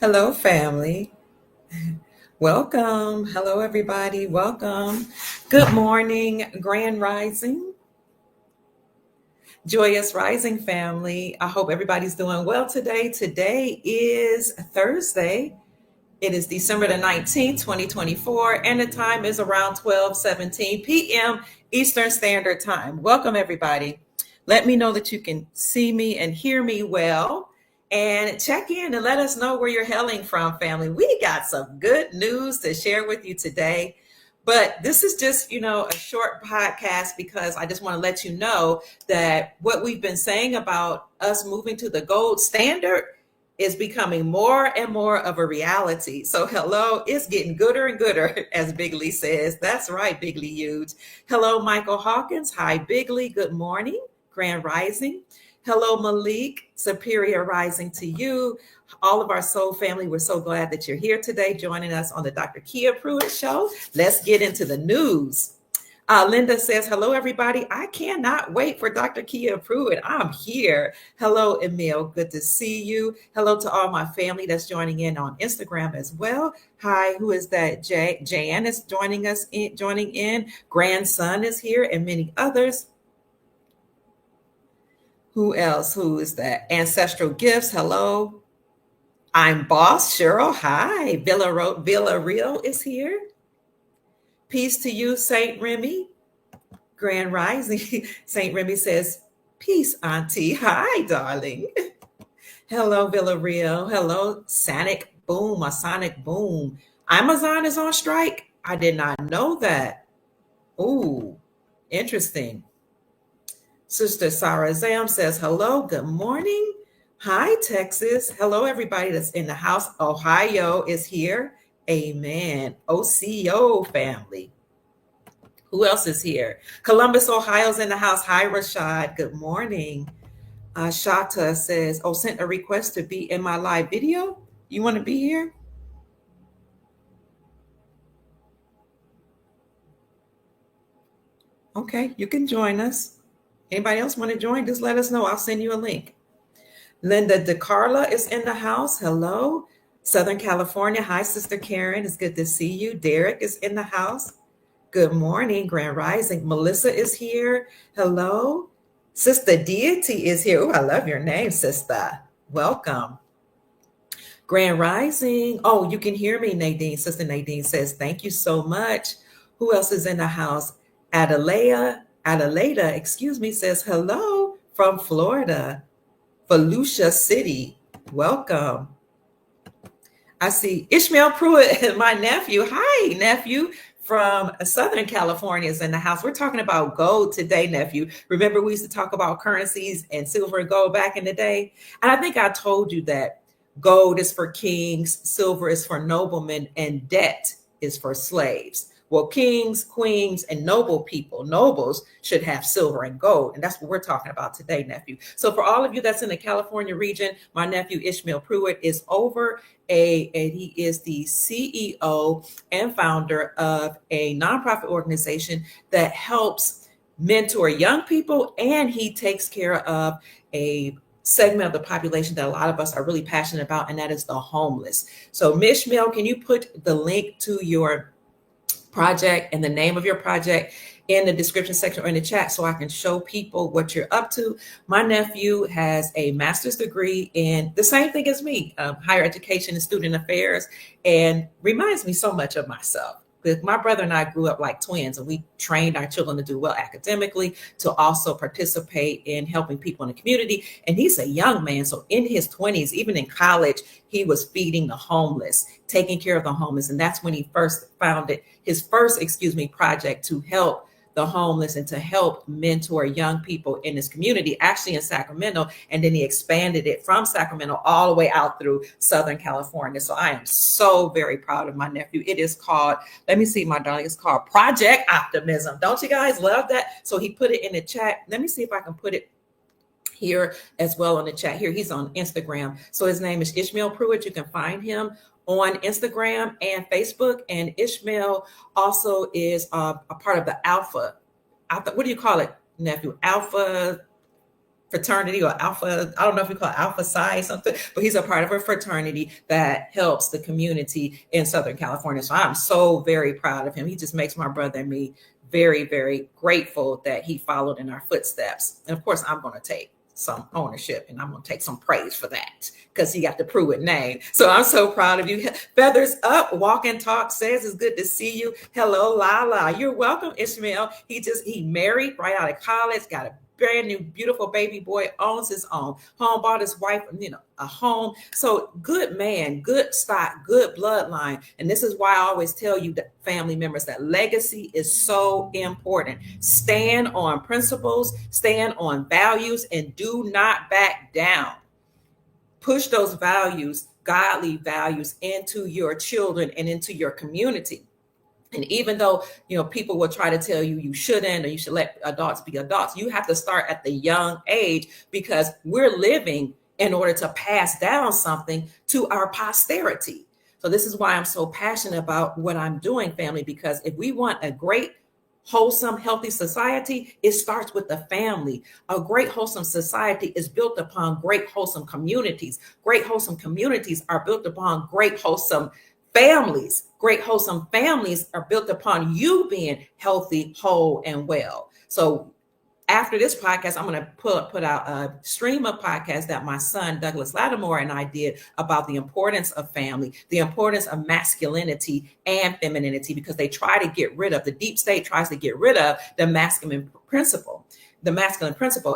Hello, family. Welcome. Hello, everybody. Welcome. Good morning, Grand Rising, Joyous Rising family. I hope everybody's doing well today. Today is Thursday. It is December the 19th, 2024, and the time is around 12:17 p.m. Eastern Standard Time. Welcome, everybody. Let me know that you can see me and hear me well. And check in and let us know where you're hailing from, family. We got some good news to share with you today. But this is just, a short podcast because I just want to let you know that what we've been saying about us moving to the gold standard is becoming more and more of a reality. So, hello, it's getting gooder and gooder, as Bigley says. That's right, Bigley Huge. Hello, Michael Hawkins. Hi, Bigley. Good morning. Grand Rising. Hello, Malik. Superior Rising to you. All of our soul family, we're so glad that you're here today joining us on the Dr. Kia Pruitt Show. Let's get into the news. Linda says, hello, everybody. I cannot wait for Dr. Kia Pruitt. I'm here. Hello, Emil. Good to see you. Hello to all my family that's joining in on Instagram as well. Hi, who is that? Jan is joining in. Grandson is here and many others. Who else? Who is that? Ancestral Gifts. Hello. I'm Boss Cheryl. Hi. Villarreal is here. Peace to you, Saint Remy. Grand Rising. Saint Remy says, peace, Auntie. Hi, darling. Hello, Villarreal. Hello, Sonic Boom, a Sonic Boom. Amazon is on strike. I did not know that. Ooh, interesting. Sister Sarah Zam says, hello, good morning. Hi, Texas. Hello, everybody that's in the house. Ohio is here. Amen. OCO family. Who else is here? Columbus, Ohio's in the house. Hi, Rashad. Good morning. Shata says, sent a request to be in my live video. You want to be here? Okay, you can join us. Anybody else want to join? Just let us know. I'll send you a link. Linda DeCarla is in the house. Hello. Southern California. Hi, Sister Karen. It's good to see you. Derek is in the house. Good morning, Grand Rising. Melissa is here. Hello. Sister Deity is here. Oh, I love your name, Sister. Welcome. Grand Rising. Oh, you can hear me, Nadine. Sister Nadine says, thank you so much. Who else is in the house? Adelaida, says, hello from Florida. Volusia City. Welcome. I see Ishmael Pruitt, my nephew. Hi, nephew from Southern California is in the house. We're talking about gold today, nephew. Remember, we used to talk about currencies and silver and gold back in the day? And I think I told you that gold is for kings, silver is for noblemen, and debt is for slaves. Well, kings, queens, and nobles should have silver and gold. And that's what we're talking about today, nephew. So for all of you that's in the California region, my nephew Ishmael Pruitt is over and he is the CEO and founder of a nonprofit organization that helps mentor young people, and he takes care of a segment of the population that a lot of us are really passionate about, and that is the homeless. So, Ishmael, can you put the link to your project and the name of your project in the description section or in the chat so I can show people what you're up to? My nephew has a master's degree in the same thing as me, higher education and student affairs, and reminds me so much of myself. My brother and I grew up like twins, and we trained our children to do well academically, to also participate in helping people in the community. And he's a young man. So in his 20s, even in college, he was feeding the homeless, taking care of the homeless. And that's when he first founded his first project to help the homeless and to help mentor young people in this community, actually in Sacramento. And then he expanded it from Sacramento all the way out through Southern California. So I am so very proud of my nephew. It is called, let me see, my darling, it's called Project Optimism. Don't you guys love that? So he put it in the chat. Let me see if I can put it here as well on the chat. Here, he's on Instagram. So his name is Ishmael Pruitt. You can find him on Instagram and Facebook. And Ishmael also is a part of the Alpha. What do you call it, nephew? Alpha fraternity or alpha. I don't know if we call it alpha psi something, but he's a part of a fraternity that helps the community in Southern California. So I'm so very proud of him. He just makes my brother and me very, very grateful that he followed in our footsteps. And of course, I'm going to take some ownership and I'm going to take some praise for that because he got the Pruitt name. So I'm so proud of you. Feathers up, walk and talk says it's good to see you. Hello, Lala. You're welcome, Ishmael. He married right out of college, got a brand new, beautiful baby boy, owns his own home, bought his wife, a home. So good man, good stock, good bloodline. And this is why I always tell you, that family members, that legacy is so important. Stand on principles, stand on values, and do not back down. Push those values, godly values, into your children and into your community. And even though, people will try to tell you you shouldn't, or you should let adults be adults, you have to start at the young age, because we're living in order to pass down something to our posterity. So this is why I'm so passionate about what I'm doing, family, because if we want a great, wholesome, healthy society, it starts with the family. A great, wholesome society is built upon great, wholesome communities. Great, wholesome communities are built upon great, wholesome families. Great, wholesome families are built upon you being healthy, whole, and well. So after this podcast, I'm going to put out a stream of podcasts that my son, Douglas Lattimore, and I did about the importance of family, the importance of masculinity and femininity, because the deep state tries to get rid of the masculine principle,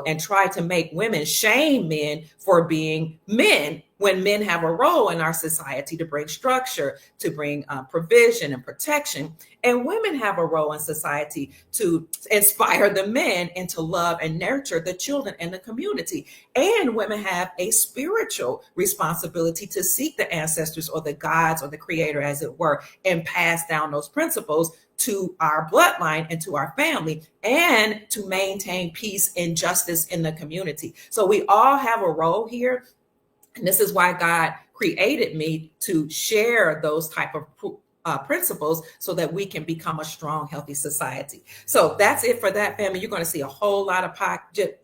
and try to make women shame men for being men, when men have a role in our society to bring structure, to bring provision and protection. And women have a role in society to inspire the men and to love and nurture the children and the community. And women have a spiritual responsibility to seek the ancestors or the gods or the creator, as it were, and pass down those principles to our bloodline and to our family, and to maintain peace and justice in the community. So we all have a role here. And this is why God created me to share those type of principles, so that we can become a strong, healthy society. So that's it for that, family. You're going to see a whole lot of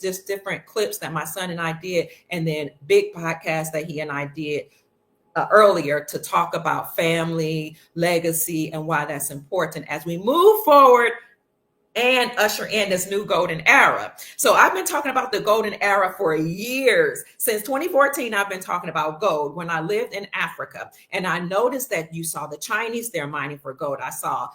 just different clips that my son and I did, and then big podcasts that he and I did earlier to talk about family, legacy, and why that's important as we move forward and usher in this new golden era. So I've been talking about the golden era for years. Since 2014, I've been talking about gold when I lived in Africa. And I noticed that you saw the Chinese there mining for gold. I saw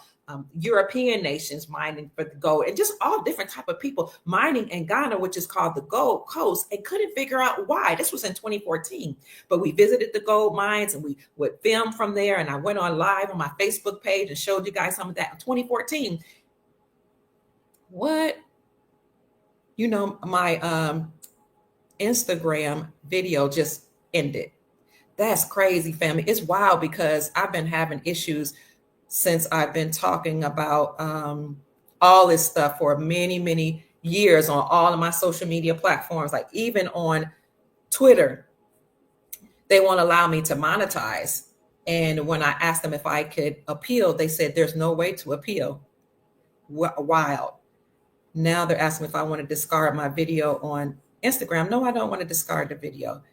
European nations mining for the gold, and just all different type of people mining in Ghana, which is called the Gold Coast, and couldn't figure out why. This was in 2014, but we visited the gold mines and we would film from there. And I went on live on my Facebook page and showed you guys some of that in 2014. What? My Instagram video just ended. That's crazy, family. It's wild, because I've been having issues since I've been talking about all this stuff for many, many years on all of my social media platforms, like even on Twitter. They won't allow me to monetize. And when I asked them if I could appeal, they said there's no way to appeal. Wild. Now they're asking if I want to discard my video on Instagram. No, I don't want to discard the video.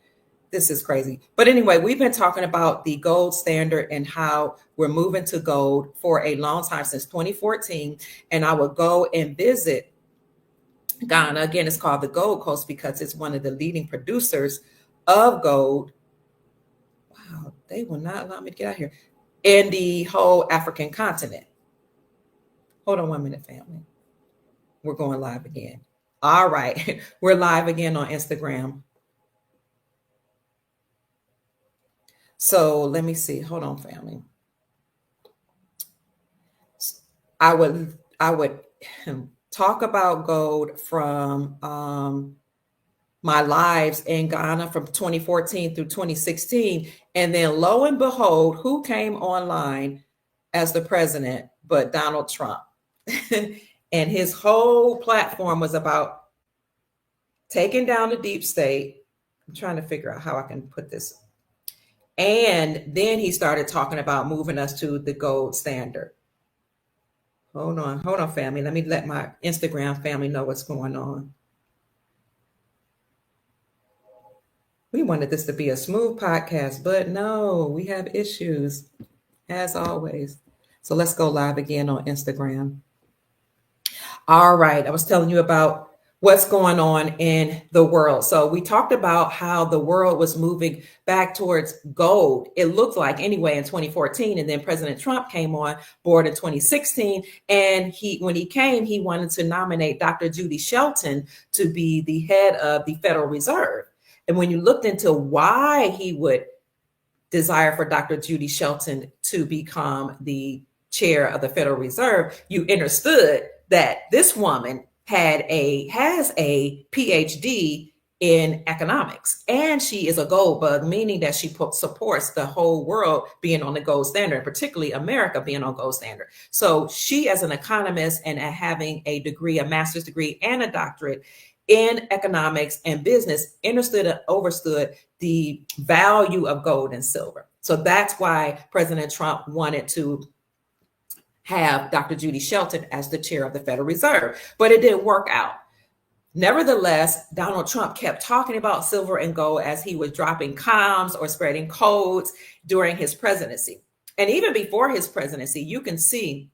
This is crazy. But anyway, we've been talking about the gold standard and how we're moving to gold for a long time, since 2014. And I would go and visit Ghana. Again, it's called the Gold Coast because it's one of the leading producers of gold. Wow, they will not allow me to get out here. In the whole African continent. Hold on 1 minute, family. We're going live again. All right. We're live again on Instagram. So let me see. Hold on, family. I would talk about gold from my lives in Ghana from 2014 through 2016. And then lo and behold, who came online as the president but Donald Trump? And his whole platform was about taking down the deep state. I'm trying to figure out how I can put this. And then he started talking about moving us to the gold standard. Hold on, family. Let me let my Instagram family know what's going on. We wanted this to be a smooth podcast, but no, we have issues as always. So let's go live again on Instagram. All right. I was telling you about what's going on in the world. So we talked about how the world was moving back towards gold. It looked like anyway in 2014. And then President Trump came on board in 2016. And when he came, he wanted to nominate Dr. Judy Shelton to be the head of the Federal Reserve. And when you looked into why he would desire for Dr. Judy Shelton to become the chair of the Federal Reserve, you understood that this woman has a PhD in economics, and she is a gold bug, meaning that she supports the whole world being on the gold standard, particularly America being on gold standard. So she, as an economist and having a degree, a master's degree and a doctorate in economics and business, understood and overstood the value of gold and silver. So that's why President Trump wanted to have Dr. Judy Shelton as the chair of the Federal Reserve, but it didn't work out. Nevertheless, Donald Trump kept talking about silver and gold as he was dropping comms or spreading codes during his presidency. And even before his presidency, you can see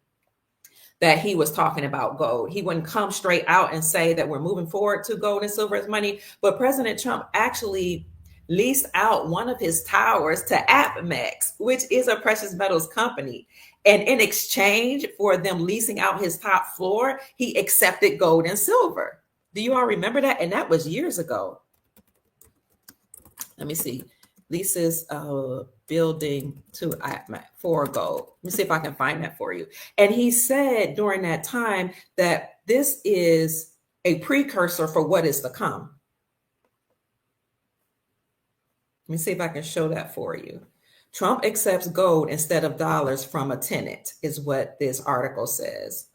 that he was talking about gold. He wouldn't come straight out and say that we're moving forward to gold and silver as money, but President Trump actually leased out one of his towers to APMEX, which is a precious metals company. And in exchange for them leasing out his top floor, he accepted gold and silver. Do you all remember that? And that was years ago. Let me see. Leases building to APMEX for gold. Let me see if I can find that for you. And he said during that time that this is a precursor for what is to come. Let me see if I can show that for you. Trump accepts gold instead of dollars from a tenant, is what this article says.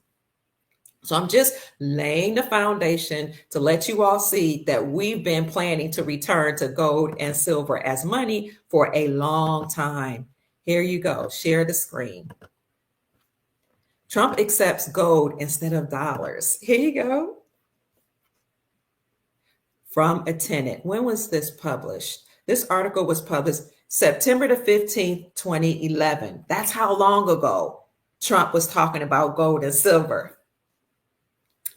So I'm just laying the foundation to let you all see that we've been planning to return to gold and silver as money for a long time. Here you go. Share the screen. Trump accepts gold instead of dollars. Here you go. From a tenant. When was this published? This article was published September the 15th, 2011. That's how long ago Trump was talking about gold and silver.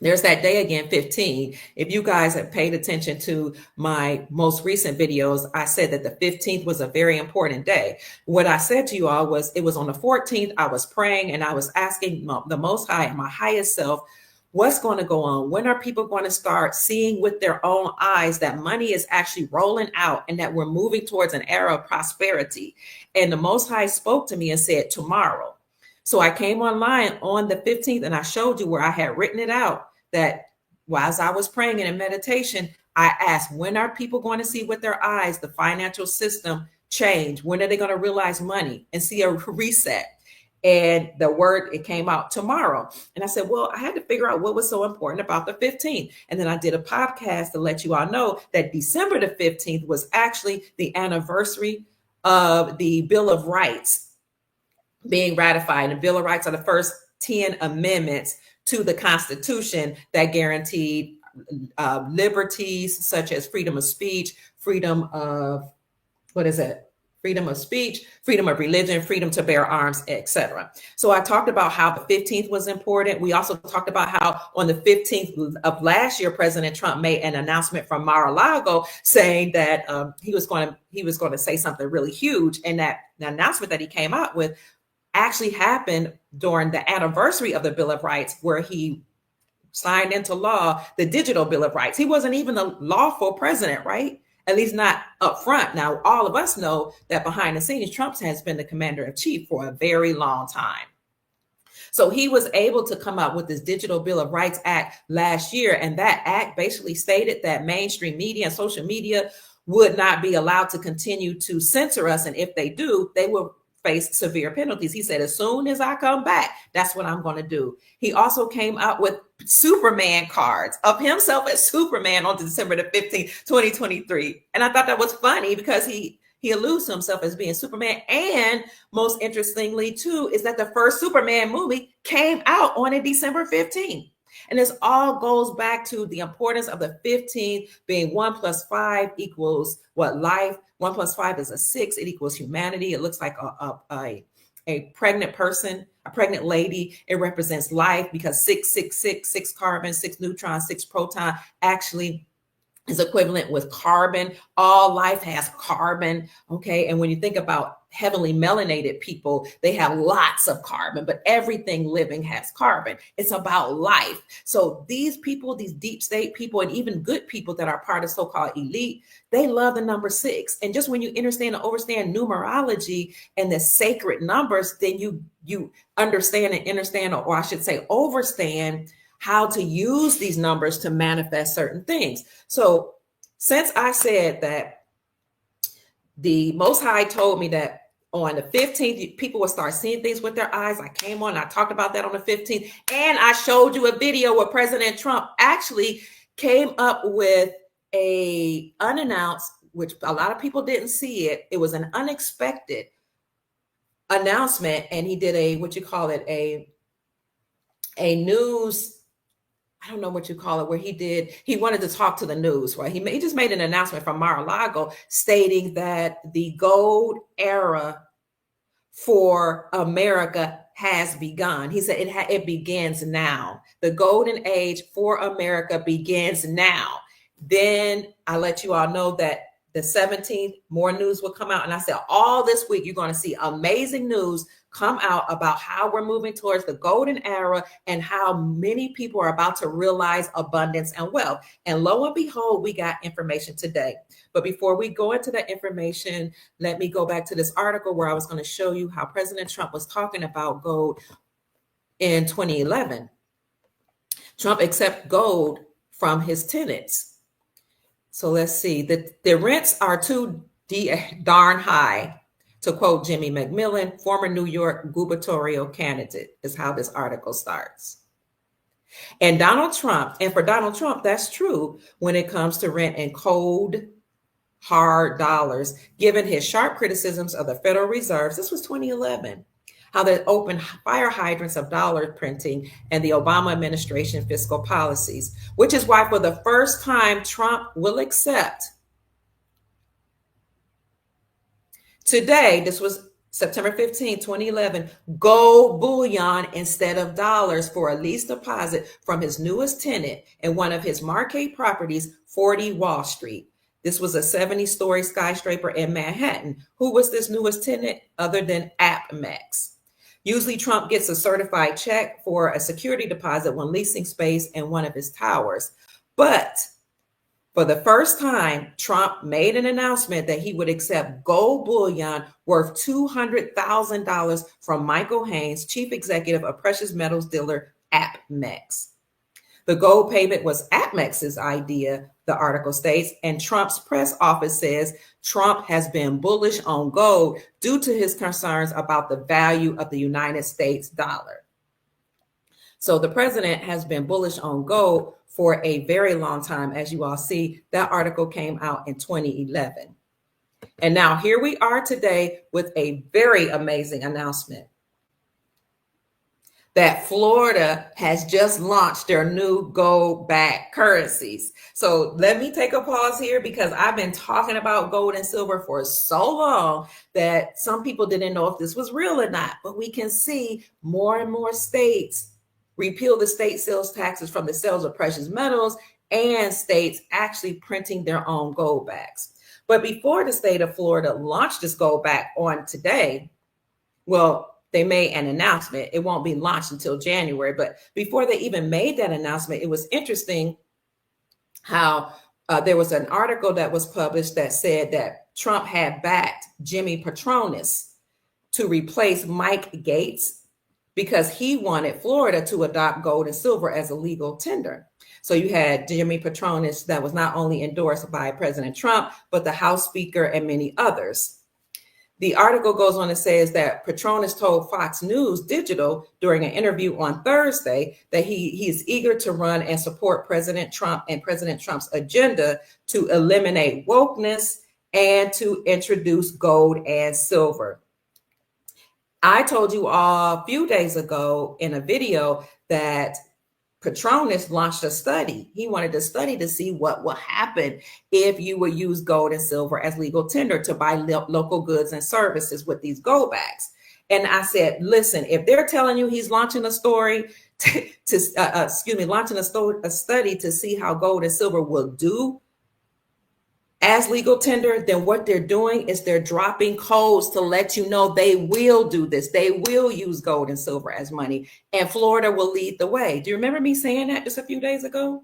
There's that day again, 15. If you guys have paid attention to my most recent videos, I said that the 15th was a very important day. What I said to you all was it was on the 14th. I was praying and I was asking the Most High, my highest self, what's going to go on? When are people going to start seeing with their own eyes that money is actually rolling out and that we're moving towards an era of prosperity? And the Most High spoke to me and said, tomorrow. So I came online on the 15th and I showed you where I had written it out that as I was praying and in meditation, I asked, when are people going to see with their eyes the financial system change? When are they going to realize money and see a reset? And the word, it came out tomorrow. And I said, well, I had to figure out what was so important about the 15th. And then I did a podcast to let you all know that December the 15th was actually the anniversary of the Bill of Rights being ratified. And the Bill of Rights are the first 10 amendments to the Constitution that guaranteed liberties such as freedom of speech, freedom of speech, freedom of religion, freedom to bear arms, etc. So I talked about how the 15th was important. We also talked about how on the 15th of last year, President Trump made an announcement from Mar-a-Lago saying that he was going to say something really huge, and that the announcement that he came out with actually happened during the anniversary of the Bill of Rights, where he signed into law the digital Bill of Rights. He wasn't even a lawful president, right? At least not up front. Now, all of us know that behind the scenes, Trump has been the commander in chief for a very long time. So he was able to come out with this Digital Bill of Rights Act last year. And that act basically stated that mainstream media and social media would not be allowed to continue to censor us. And if they do, they will face severe penalties. He said, as soon as I come back, that's what I'm going to do. He also came out with Superman cards of himself as Superman on December the 15th, 2023. And I thought that was funny because he alludes to himself as being Superman. And most interestingly, too, is that the first Superman movie came out on a December 15th. And this all goes back to the importance of the 15 being 1 plus 5 equals what? Life. 1 plus 5 is a 6. It equals humanity. It looks like a pregnant person, a pregnant lady. It represents life because 6 carbon, 6 neutrons, 6 proton actually is equivalent with carbon. All life has carbon. Okay. And when you think about heavily melanated people, they have lots of carbon, but everything living has carbon. It's about life. So these people, these deep state people, and even good people that are part of so-called elite, they love the number 6. And just when you understand and overstand numerology and the sacred numbers, then you understand, or I should say overstand, how to use these numbers to manifest certain things. So since I said that the Most High told me that on the 15th, people will start seeing things with their eyes, I came on, I talked about that on the 15th, and I showed you a video where President Trump actually came up with a unannounced, which a lot of people didn't see it. It was an unexpected announcement, and he did a news, I don't know what you call it, where he wanted to talk to the news, right? He just made an announcement from Mar-a-Lago stating that the gold era for America has begun. He said it begins now. The golden age for America begins now. Then I let you all know that the 17th, more news will come out. And I said, all this week, you're going to see amazing news come out about how we're moving towards the golden era and how many people are about to realize abundance and wealth. And lo and behold, we got information today. But before we go into that information, let me go back to this article where I was going to show you how President Trump was talking about gold in 2011. Trump accepts gold from his tenants. So let's see, the rents are too darn high, to quote Jimmy McMillan, former New York gubernatorial candidate, is how this article starts. And for Donald Trump, that's true when it comes to rent and cold, hard dollars, given his sharp criticisms of the Federal Reserve. This was 2011. How they opened fire hydrants of dollar printing and the Obama administration fiscal policies, which is why for the first time, Trump will accept today, this was September 15, 2011, gold bullion instead of dollars for a lease deposit from his newest tenant in one of his marquee properties, 40 Wall Street. This was a 70-story skyscraper in Manhattan. Who was this newest tenant other than AppMex? Usually Trump gets a certified check for a security deposit when leasing space in one of his towers. But for the first time, Trump made an announcement that he would accept gold bullion worth $200,000 from Michael Haynes, chief executive of precious metals dealer AppMex. The gold payment was AppMex's idea, the article states, and Trump's press office says Trump has been bullish on gold due to his concerns about the value of the United States dollar. So the president has been bullish on gold for a very long time. As you all see, that article came out in 2011. And now here we are today with a very amazing announcement that Florida has just launched their new gold-backed currencies. So let me take a pause here because I've been talking about gold and silver for so long that some people didn't know if this was real or not. But we can see more and more states repeal the state sales taxes from the sales of precious metals and states actually printing their own gold backs. But before the state of Florida launched this gold back on today, well, they made an announcement. It won't be launched until January. But before they even made that announcement, it was interesting how there was an article that was published that said that Trump had backed Jimmy Patronis to replace Mike Gates because he wanted Florida to adopt gold and silver as a legal tender. So you had Jimmy Patronis that was not only endorsed by President Trump, but the House Speaker and many others. The article goes on and says that Patronis told Fox News Digital during an interview on Thursday that he is eager to run and support President Trump and President Trump's agenda to eliminate wokeness and to introduce gold and silver. I told you all a few days ago in a video that Patronus launched a study. He wanted to study to see what will happen if you would use gold and silver as legal tender to buy local goods and services with these gold bags. And I said, listen, if they're telling you he's launching a story launching a study to see how gold and silver will do as legal tender, then what they're doing is they're dropping codes to let you know they will do this. They will use gold and silver as money, and Florida will lead the way. Do you remember me saying that just a few days ago?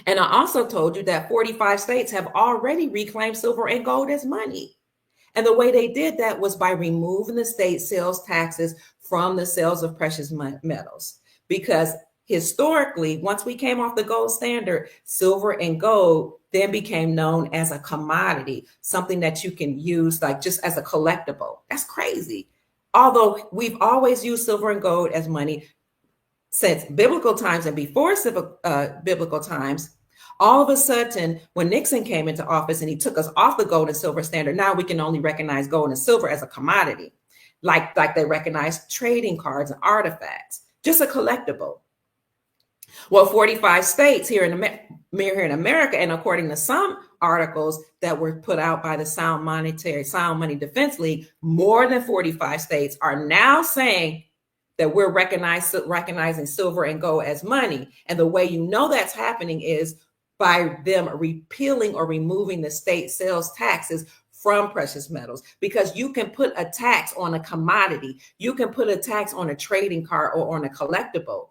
And I also told you that 45 states have already reclaimed silver and gold as money. And the way they did that was by removing the state sales taxes from the sales of precious metals. Because historically, once we came off the gold standard, silver and gold then became known as a commodity, something that you can use like just as a collectible. That's crazy. Although we've always used silver and gold as money since biblical times and before biblical times, all of a sudden, when Nixon came into office and he took us off the gold and silver standard, now we can only recognize gold and silver as a commodity, like they recognize trading cards and artifacts, just a collectible. Well, 45 states here in America, and according to some articles that were put out by the Sound Money Defense League, more than 45 states are now saying that we're recognizing silver and gold as money. And the way you know that's happening is by them repealing or removing the state sales taxes from precious metals, because you can put a tax on a commodity, you can put a tax on a trading card or on a collectible.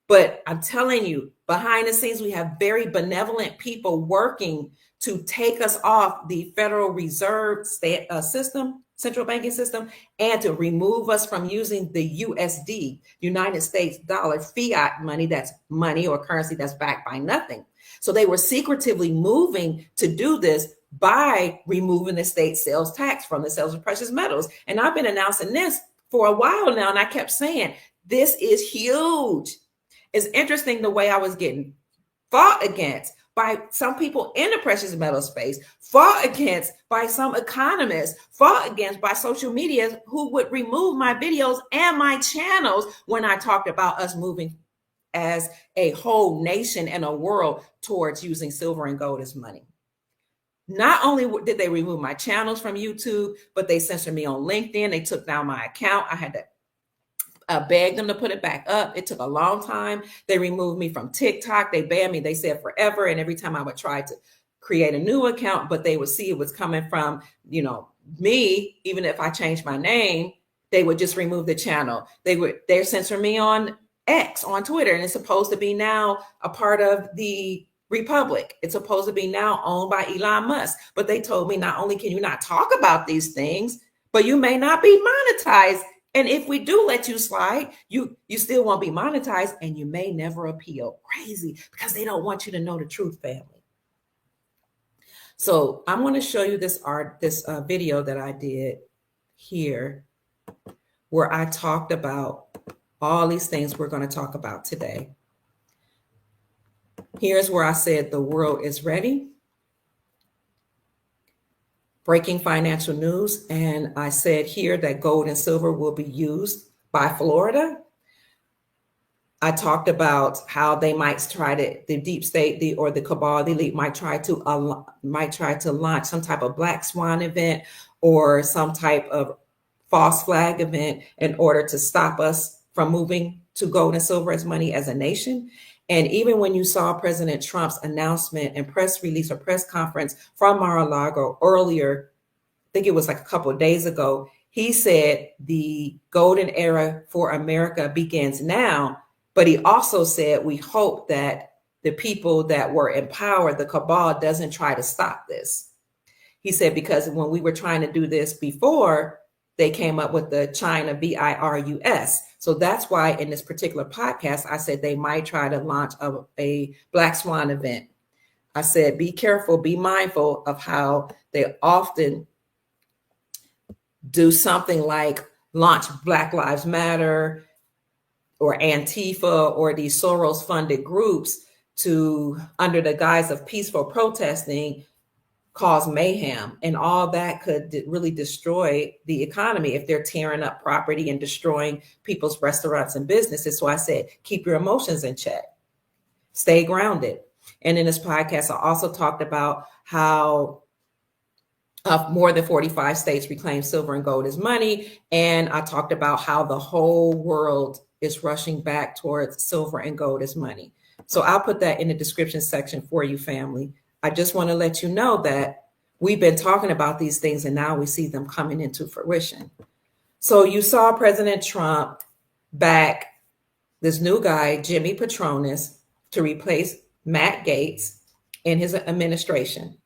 But I'm telling you, behind the scenes, we have very benevolent people working to take us off the Federal Reserve system, central banking system, and to remove us from using the USD, United States dollar, fiat money, that's money or currency that's backed by nothing. So they were secretively moving to do this by removing the state sales tax from the sales of precious metals. And I've been announcing this for a while now, and I kept saying, this is huge. It's interesting the way I was getting fought against by some people in the precious metal space, fought against by some economists, fought against by social media who would remove my videos and my channels when I talked about us moving as a whole nation and a world towards using silver and gold as money. Not only did they remove my channels from YouTube, but they censored me on LinkedIn. They took down my account. I had to begged them to put it back up. It took a long time. They removed me from TikTok. They banned me. They said forever. And every time I would try to create a new account, but they would see it was coming from, me, even if I changed my name, they would just remove the channel. They're censoring me on X, on Twitter, and it's supposed to be now a part of the Republic. It's supposed to be now owned by Elon Musk. But they told me not only can you not talk about these things, but you may not be monetized. And if we do let you slide, you still won't be monetized, and you may never appeal. Crazy, because they don't want you to know the truth, family. So I'm going to show you this video that I did here, where I talked about all these things we're going to talk about today. Here's where I said the world is ready. Breaking financial news. And I said here that gold and silver will be used by Florida. I talked about how they might try to, the deep state, or the cabal, the elite might try to launch some type of black swan event or some type of false flag event in order to stop us from moving to gold and silver as money as a nation. And even when you saw President Trump's announcement and press release or press conference from Mar-a-Lago earlier, I think it was like a couple of days ago, he said the golden era for America begins now. But he also said, we hope that the people that were in power, the cabal, doesn't try to stop this. He said, because when we were trying to do this before, they came up with the China virus. So that's why in this particular podcast, I said they might try to launch a black swan event. I said, be careful, be mindful of how they often do something like launch Black Lives Matter or Antifa or these Soros funded groups to, under the guise of peaceful protesting, cause mayhem, and all that could really destroy the economy if they're tearing up property and destroying people's restaurants and businesses. So I said, keep your emotions in check, stay grounded. And in this podcast, I also talked about how more than 45 states reclaim silver and gold as money. And I talked about how the whole world is rushing back towards silver and gold as money. So I'll put that in the description section for you, family. I just want to let you know that we've been talking about these things and now we see them coming into fruition. So you saw President Trump back this new guy, Jimmy Patronis, to replace Matt Gaetz in his administration.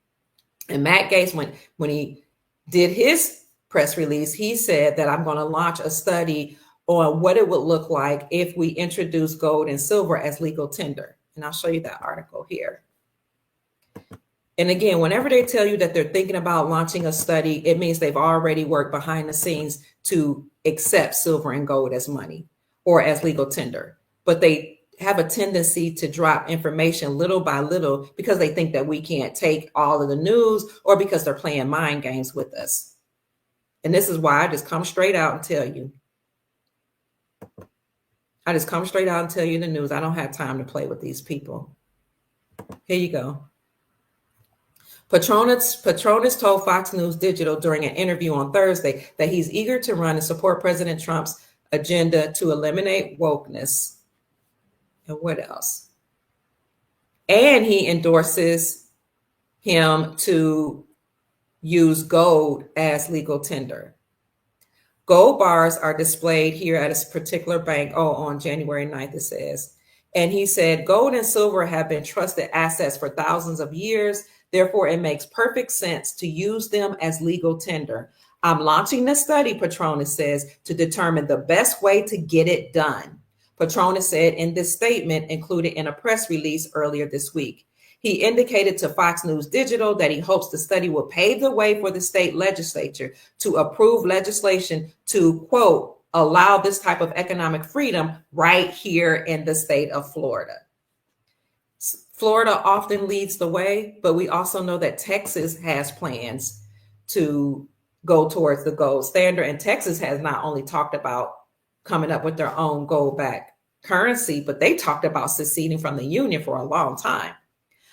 And Matt Gaetz, when he did his press release, he said that I'm going to launch a study on what it would look like if we introduce gold and silver as legal tender. And I'll show you that article here. And again, whenever they tell you that they're thinking about launching a study, it means they've already worked behind the scenes to accept silver and gold as money or as legal tender. But they have a tendency to drop information little by little because they think that we can't take all of the news, or because they're playing mind games with us. And this is why I just come straight out and tell you. I just come straight out and tell you the news. I don't have time to play with these people. Here you go. Patronis told Fox News Digital during an interview on Thursday that he's eager to run and support President Trump's agenda to eliminate wokeness. And what else? And he endorses him to use gold as legal tender. Gold bars are displayed here at a particular bank. Oh, on January 9th, it says. And he said, gold and silver have been trusted assets for thousands of years. Therefore, it makes perfect sense to use them as legal tender. I'm launching this study, Patronis says, to determine the best way to get it done. Patronis said in this statement included in a press release earlier this week. He indicated to Fox News Digital that he hopes the study will pave the way for the state legislature to approve legislation to, quote, allow this type of economic freedom right here in the state of Florida. Florida often leads the way, but we also know that Texas has plans to go towards the gold standard. And Texas has not only talked about coming up with their own gold-backed currency, but they talked about seceding from the union for a long time.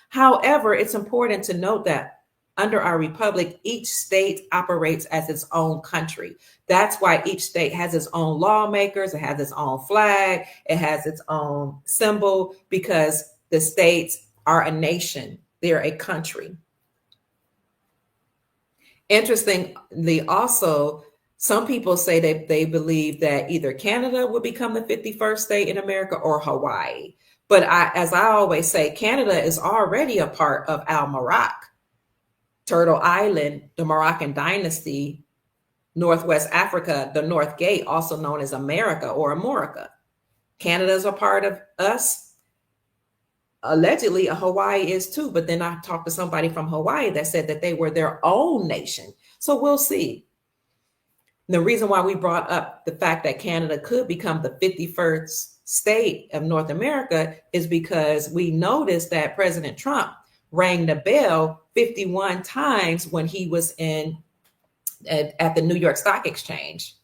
However, it's important to note that under our republic, each state operates as its own country. That's why each state has its own lawmakers, it has its own flag, it has its own symbol, because the states are a nation, they're a country. Interestingly, also, some people say that they believe that either Canada will become the 51st state in America or Hawaii. But as I always say, Canada is already a part of Al-Marak, Turtle Island, the Moroccan dynasty, Northwest Africa, the North Gate, also known as America or Amorica. Canada is a part of us. Allegedly, Hawaii is too. But then I talked to somebody from Hawaii that said that they were their own nation. So we'll see. The reason why we brought up the fact that Canada could become the 51st state of North America is because we noticed that President Trump rang the bell 51 times when he was at the New York Stock Exchange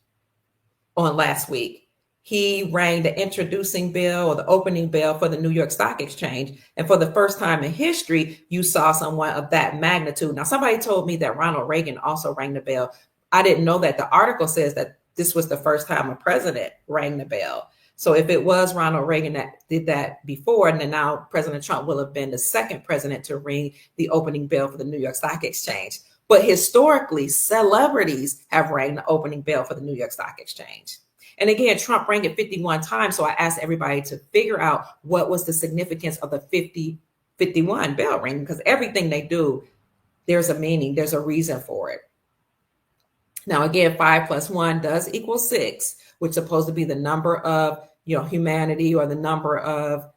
on last week. He rang the introducing bell or the opening bell for the New York Stock Exchange. And for the first time in history, you saw someone of that magnitude. Now, somebody told me that Ronald Reagan also rang the bell. I didn't know that. The article says that this was the first time a president rang the bell. So if it was Ronald Reagan that did that before, and then now President Trump will have been the second president to ring the opening bell for the New York Stock Exchange. But historically, celebrities have rang the opening bell for the New York Stock Exchange. And again, Trump rang it 51 times. So I asked everybody to figure out what was the significance of the 51 bell ring, because everything they do, there's a meaning, there's a reason for it. Now, again, 5 + 1 does equal 6, which is supposed to be the number of, humanity, or the number of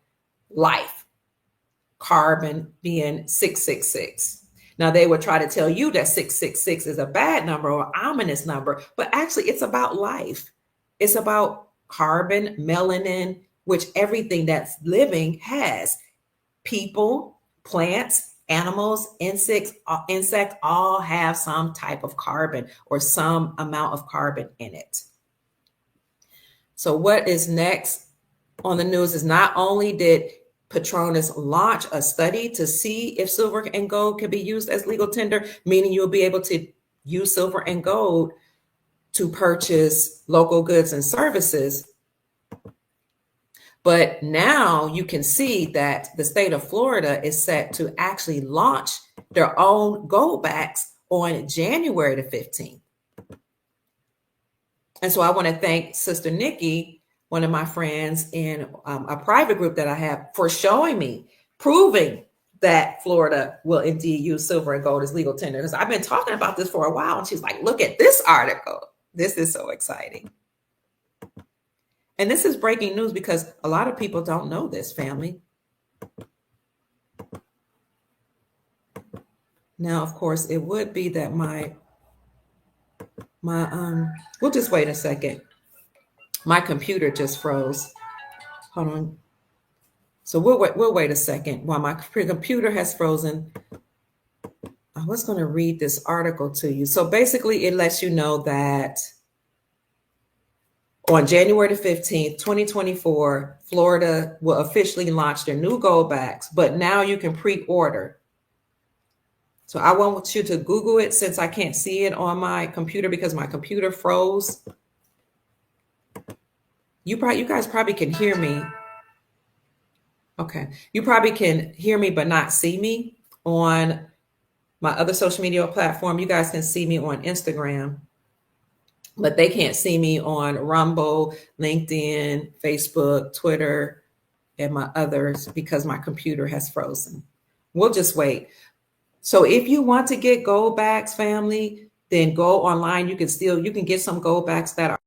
life. Carbon being 666. Now, they would try to tell you that 666 is a bad number or ominous number, but actually it's about life. It's about carbon, melanin, which everything that's living has. People, plants, animals, insects all have some type of carbon or some amount of carbon in it. So what is next on the news is not only did Petronas launch a study to see if silver and gold can be used as legal tender, meaning you'll be able to use silver and gold to purchase local goods and services. But now you can see that the state of Florida is set to actually launch their own gold backs on January the 15th. And so I want to thank Sister Nikki, one of my friends in a private group that I have, for showing me, proving that Florida will indeed use silver and gold as legal tender. Because I've been talking about this for a while. And she's like, look at this article. This is so exciting. And this is breaking news because a lot of people don't know this, family. Now, of course, it would be that we'll just wait a second. My computer just froze. Hold on. So we'll wait a second while my computer has frozen. I was going to read this article to you. So basically, it lets you know that on January the 15th, 2024, Florida will officially launch their new gold backs, but now you can pre-order. So I want you to Google it since I can't see it on my computer because my computer froze. You guys probably can hear me. Okay. You probably can hear me but not see me on my other social media platform. You guys can see me on Instagram, but they can't see me on Rumble, LinkedIn, Facebook, Twitter, and my others because my computer has frozen. We'll just wait. So if you want to get gold backs, family, then go online. You can get some gold backs that are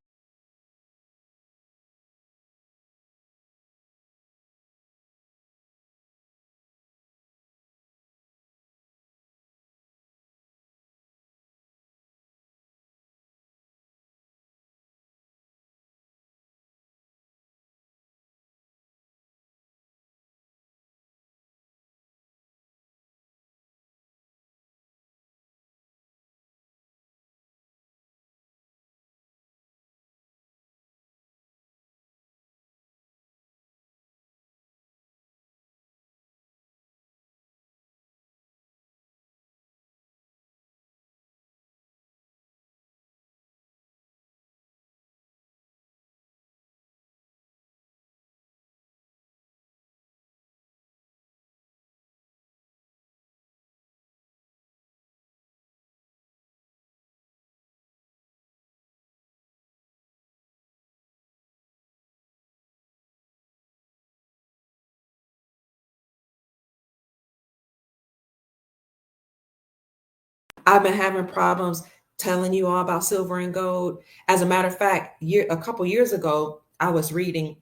I've been having problems telling you all about silver and gold. As a matter of fact, a couple years ago, I was reading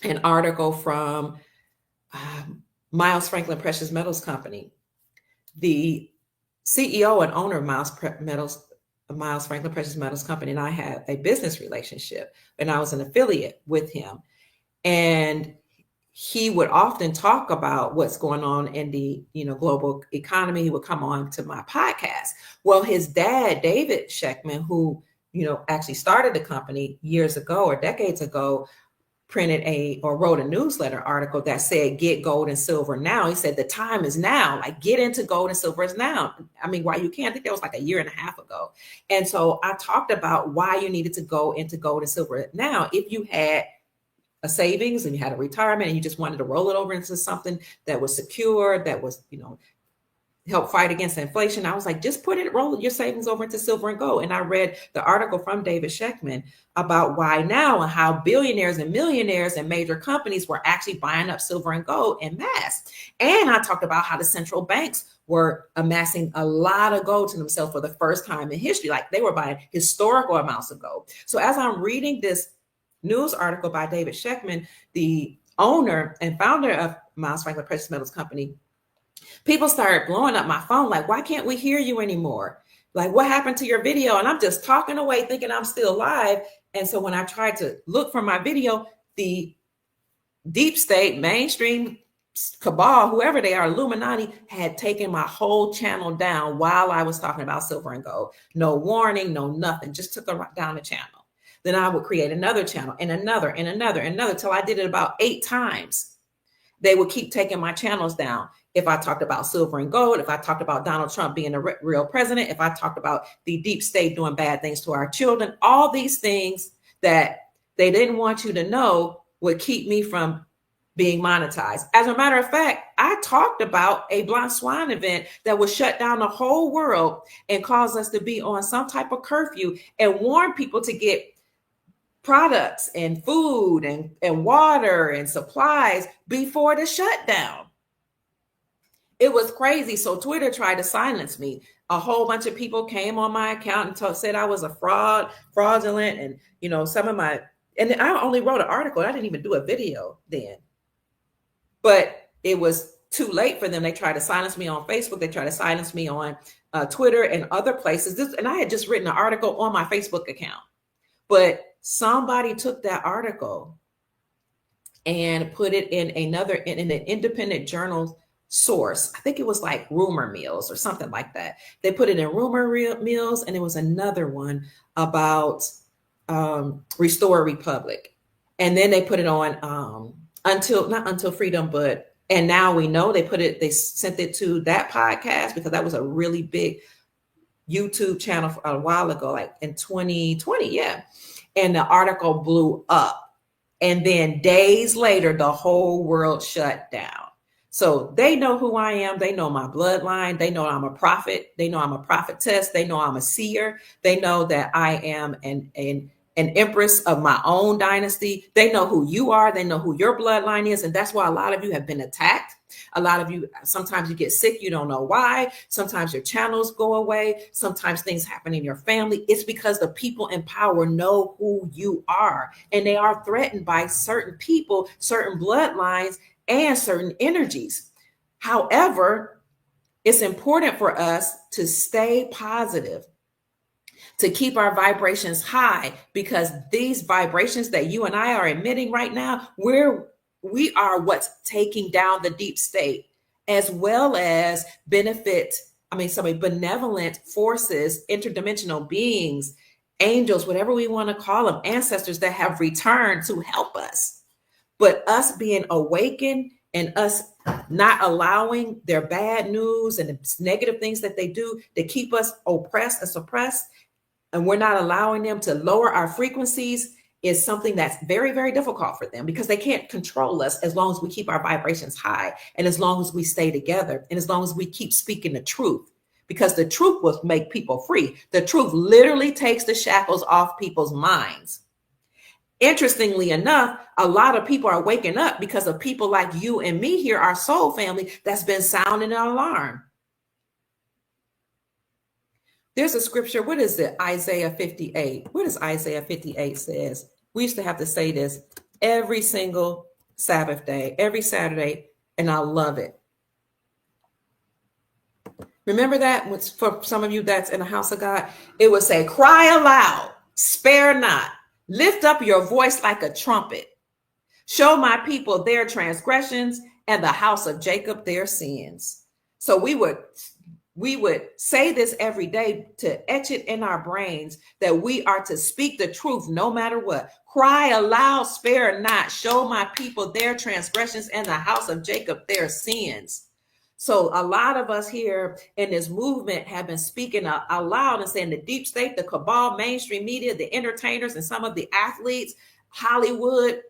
an article from Miles Franklin Precious Metals Company. The CEO and owner of Miles Franklin Precious Metals Company, and I had a business relationship, and I was an affiliate with him. And he would often talk about what's going on in the global economy. He would come on to my podcast. Well, his dad, David Sheckman, who actually started the company years ago or decades ago, wrote a newsletter article that said, get gold and silver now. He said, the time is now, like get into gold and silver is now. I mean, why you can't, I think that was like a year and a half ago. And so I talked about why you needed to go into gold and silver now. If you had a savings and you had a retirement and you just wanted to roll it over into something that was secure, that was, help fight against inflation, I was like, just roll your savings over into silver and gold. And I read the article from David Sheckman about why now and how billionaires and millionaires and major companies were actually buying up silver and gold en masse. And I talked about how the central banks were amassing a lot of gold to themselves for the first time in history. Like they were buying historical amounts of gold. So as I'm reading this news article by David Sheckman, the owner and founder of Miles Franklin Precious Metals Company, people started blowing up my phone like, why can't we hear you anymore? Like, what happened to your video? And I'm just talking away thinking I'm still live. And so when I tried to look for my video, the deep state mainstream cabal, whoever they are, Illuminati, had taken my whole channel down while I was talking about silver and gold. No warning, no nothing, just took down the channel. Then I would create another channel and another and another and another till I did it about 8 times. They would keep taking my channels down. If I talked about silver and gold, if I talked about Donald Trump being a real president, if I talked about the deep state doing bad things to our children, all these things that they didn't want you to know would keep me from being monetized. As a matter of fact, I talked about a Black Swan event that would shut down the whole world and cause us to be on some type of curfew and warn people to get products and food and water and supplies before the shutdown. It was crazy. So Twitter tried to silence me. A whole bunch of people came on my account and said I was a fraudulent, and some of my, and I only wrote an article. I didn't even do a video then. But it was too late for them. They tried to silence me on Facebook. They tried to silence me on Twitter and other places. And I had just written an article on my Facebook account. But somebody took that article and put it in an independent journal source. I think it was like Rumor Mills or something like that. They put it in Rumor Mills, and it was another one about Restore Republic. And then they put it on not Until Freedom, but And Now We Know. They sent it to that podcast because that was a really big YouTube channel a while ago, like in 2020. Yeah. And the article blew up. And then days later, the whole world shut down. So they know who I am. They know my bloodline. They know I'm a prophet. They know I'm a prophetess. They know I'm a seer. They know that I am an empress of my own dynasty. They know who you are. They know who your bloodline is. And that's why a lot of you have been attacked. A lot of you, sometimes you get sick. You don't know why. Sometimes your channels go away. Sometimes things happen in your family. It's because the people in power know who you are. And they are threatened by certain people, certain bloodlines, and certain energies. However, it's important for us to stay positive, to keep our vibrations high, because these vibrations that you and I are emitting right now, we are what's taking down the deep state, as well as benevolent forces, interdimensional beings, angels, whatever we want to call them, ancestors that have returned to help us. But us being awakened and us not allowing their bad news and the negative things that they do to keep us oppressed and suppressed, and we're not allowing them to lower our frequencies, is something that's very, very difficult for them, because they can't control us as long as we keep our vibrations high, and as long as we stay together, and as long as we keep speaking the truth, because the truth will make people free. The truth literally takes the shackles off people's minds. Interestingly enough, a lot of people are waking up because of people like you and me here, our soul family, that's been sounding an alarm. There's a scripture. What is it? Isaiah 58. What does Isaiah 58 says? We used to have to say this every single Sabbath day, every Saturday, and I love it. Remember that? For some of you that's in the house of God, it would say, cry aloud, spare not. Lift up your voice like a trumpet. Show my people their transgressions, and the house of Jacob their sins. So we would say this every day to etch it in our brains, that we are to speak the truth no matter what. Cry aloud, spare not. Show my people their transgressions, and the house of Jacob their sins. So a lot of us here in this movement have been speaking out loud and saying the deep state, the cabal, mainstream media, the entertainers, and some of the athletes, Hollywood,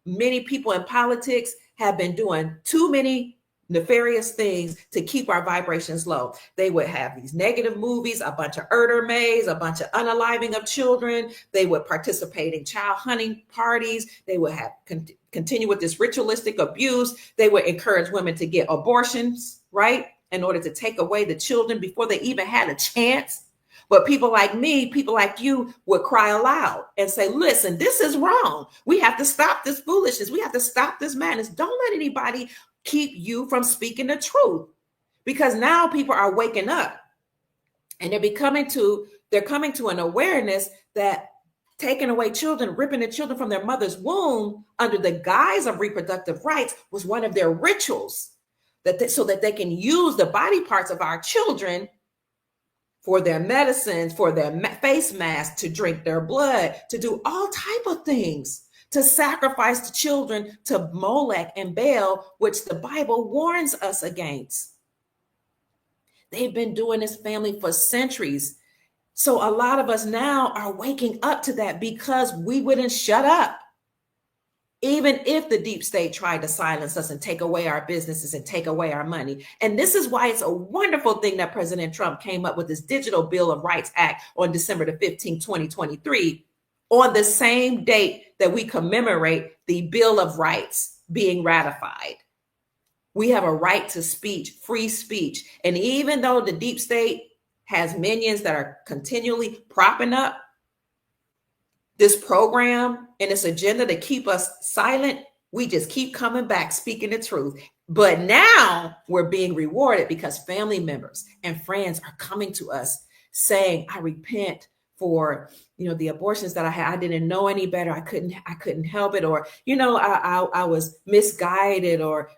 many people in politics have been doing too many nefarious things to keep our vibrations low. They would have these negative movies, a bunch of maids, a bunch of unaliving of children. They would participate in child hunting parties. They would have continue with this ritualistic abuse. They would encourage women to get abortions, right, in order to take away the children before they even had a chance. But people like me, people like you would cry aloud and say, listen, this is wrong. We have to stop this foolishness. We have to stop this madness. Don't let anybody keep you from speaking the truth, because now people are waking up, and they're coming to an awareness that taking away children, ripping the children from their mother's womb under the guise of reproductive rights was one of their rituals, so that they can use the body parts of our children for their medicines, for their face masks, to drink their blood, to do all type of things, to sacrifice the children to Molech and Baal, which the Bible warns us against. They've been doing this, family, for centuries. So a lot of us now are waking up to that because we wouldn't shut up. Even if the deep state tried to silence us and take away our businesses and take away our money. And this is why it's a wonderful thing that President Trump came up with this Digital Bill of Rights Act on December the 15th, 2023, on the same date that we commemorate the Bill of Rights being ratified. We have a right to speech, free speech. And even though the deep state has minions that are continually propping up this program and its agenda to keep us silent, we just keep coming back, speaking the truth. But now we're being rewarded because family members and friends are coming to us saying, I repent for, the abortions that I had. I didn't know any better. I couldn't help it. Or, I was misguided, or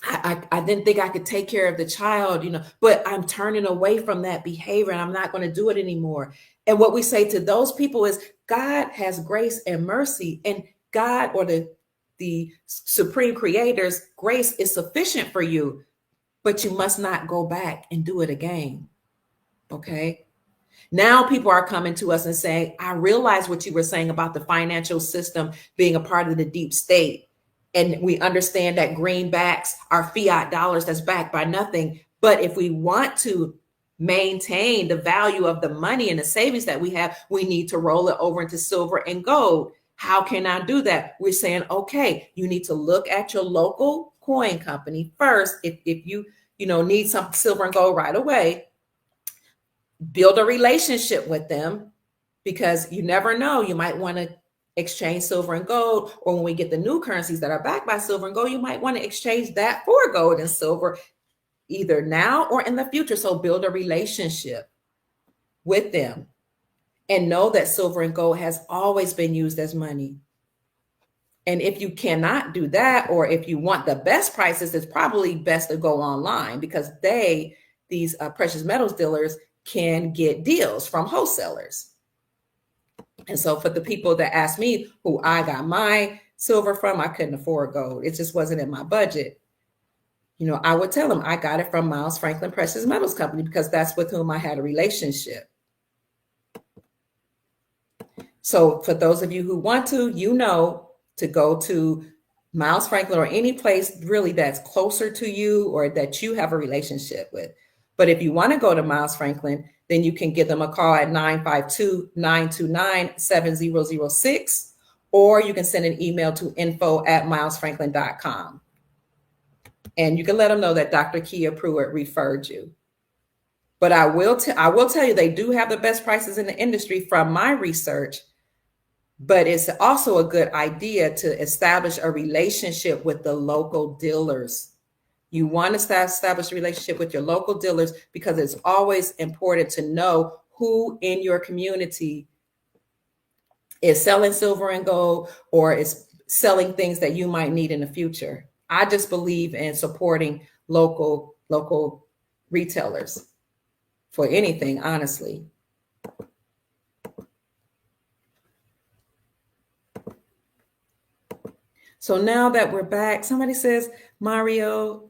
I didn't think I could take care of the child, but I'm turning away from that behavior and I'm not going to do it anymore. And what we say to those people is, God has grace and mercy, and God, or the supreme creator's grace, is sufficient for you, but you must not go back and do it again. Okay. Now people are coming to us and saying, I realize what you were saying about the financial system being a part of the deep state. And we understand that greenbacks are fiat dollars that's backed by nothing. But if we want to maintain the value of the money and the savings that we have, we need to roll it over into silver and gold. How can I do that? We're saying, okay, you need to look at your local coin company first. If you need some silver and gold right away, build a relationship with them, because you never know, you might want to exchange silver and gold, or when we get the new currencies that are backed by silver and gold, you might want to exchange that for gold and silver, either now or in the future. So build a relationship with them and know that silver and gold has always been used as money. And if you cannot do that, or if you want the best prices, it's probably best to go online, because these precious metals dealers can get deals from wholesalers. And so for the people that ask me who I got my silver from, I couldn't afford gold. It just wasn't in my budget. I would tell them I got it from Miles Franklin Precious Metals Company, because that's with whom I had a relationship. So for those of you who want to go to Miles Franklin, or any place really that's closer to you or that you have a relationship with. But if you want to go to Miles Franklin, then you can give them a call at 952-929-7006, or you can send an email to info@milesfranklin.com. And you can let them know that Dr. Kia Pruitt referred you. But I will tell you, they do have the best prices in the industry from my research. But it's also a good idea to establish a relationship with the local dealers. You want to establish a relationship with your local dealers, because it's always important to know who in your community is selling silver and gold, or is selling things that you might need in the future. I just believe in supporting local retailers for anything, honestly. So now that we're back, somebody says, Mario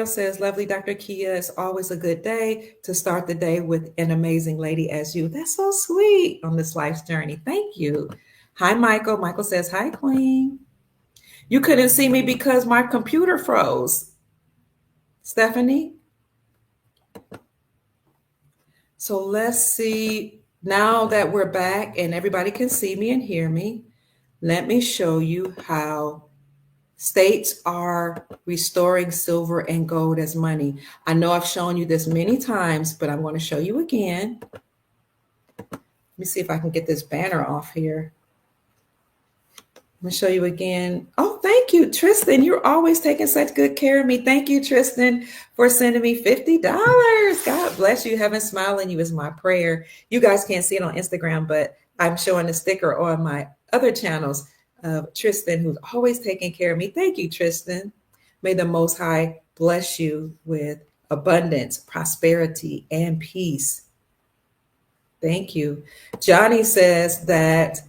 says, lovely Dr. Kia, it's always a good day to start the day with an amazing lady as you. That's so sweet on this life's journey. Thank you. Hi, Michael. Michael says, hi, Queen. You couldn't see me because my computer froze. Stephanie. So let's see. Now that we're back and everybody can see me and hear me, let me show you how states are restoring silver and gold as money. I know I've shown you this many times, but I'm going to show you again. Let me see if I can get this banner off here. I'm going to show you again. Oh, thank you, Tristan. You're always taking such good care of me. Thank you, Tristan, for sending me $50. God bless you. Heaven smiling you is my prayer. You guys can't see it on Instagram, but I'm showing a sticker on my other channels of Tristan, who's always taking care of me. Thank you, Tristan. May the Most High bless you with abundance, prosperity, and peace. Thank you. Johnny says that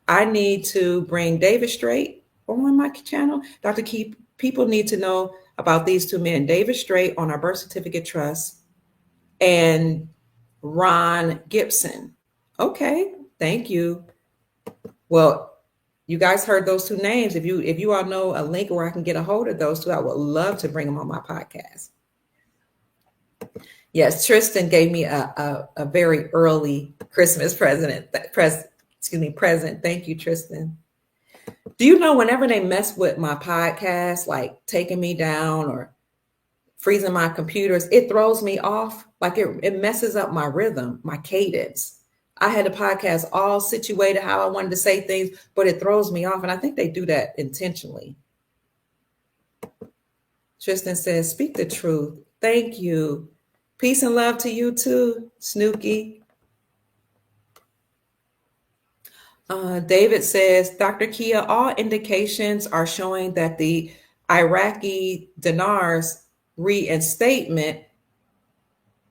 I need to bring David Straight on my channel. Dr. Key, people need to know about these two men, David Straight on our birth certificate trust and Ron Gibson. Okay, thank you. Well, you guys heard those two names. If you all know a link where I can get a hold of those two, I would love to bring them on my podcast. Yes, Tristan gave me a very early Christmas present. Thank you, Tristan. Do you know whenever they mess with my podcast, like taking me down or freezing my computers, it throws me off. Like it messes up my rhythm, my cadence. I had the podcast all situated how I wanted to say things, but it throws me off. And I think they do that intentionally. Tristan says, speak the truth. Thank you. Peace and love to you too, Snooky. David says, Dr. Kia, all indications are showing that the Iraqi dinar's reinstatement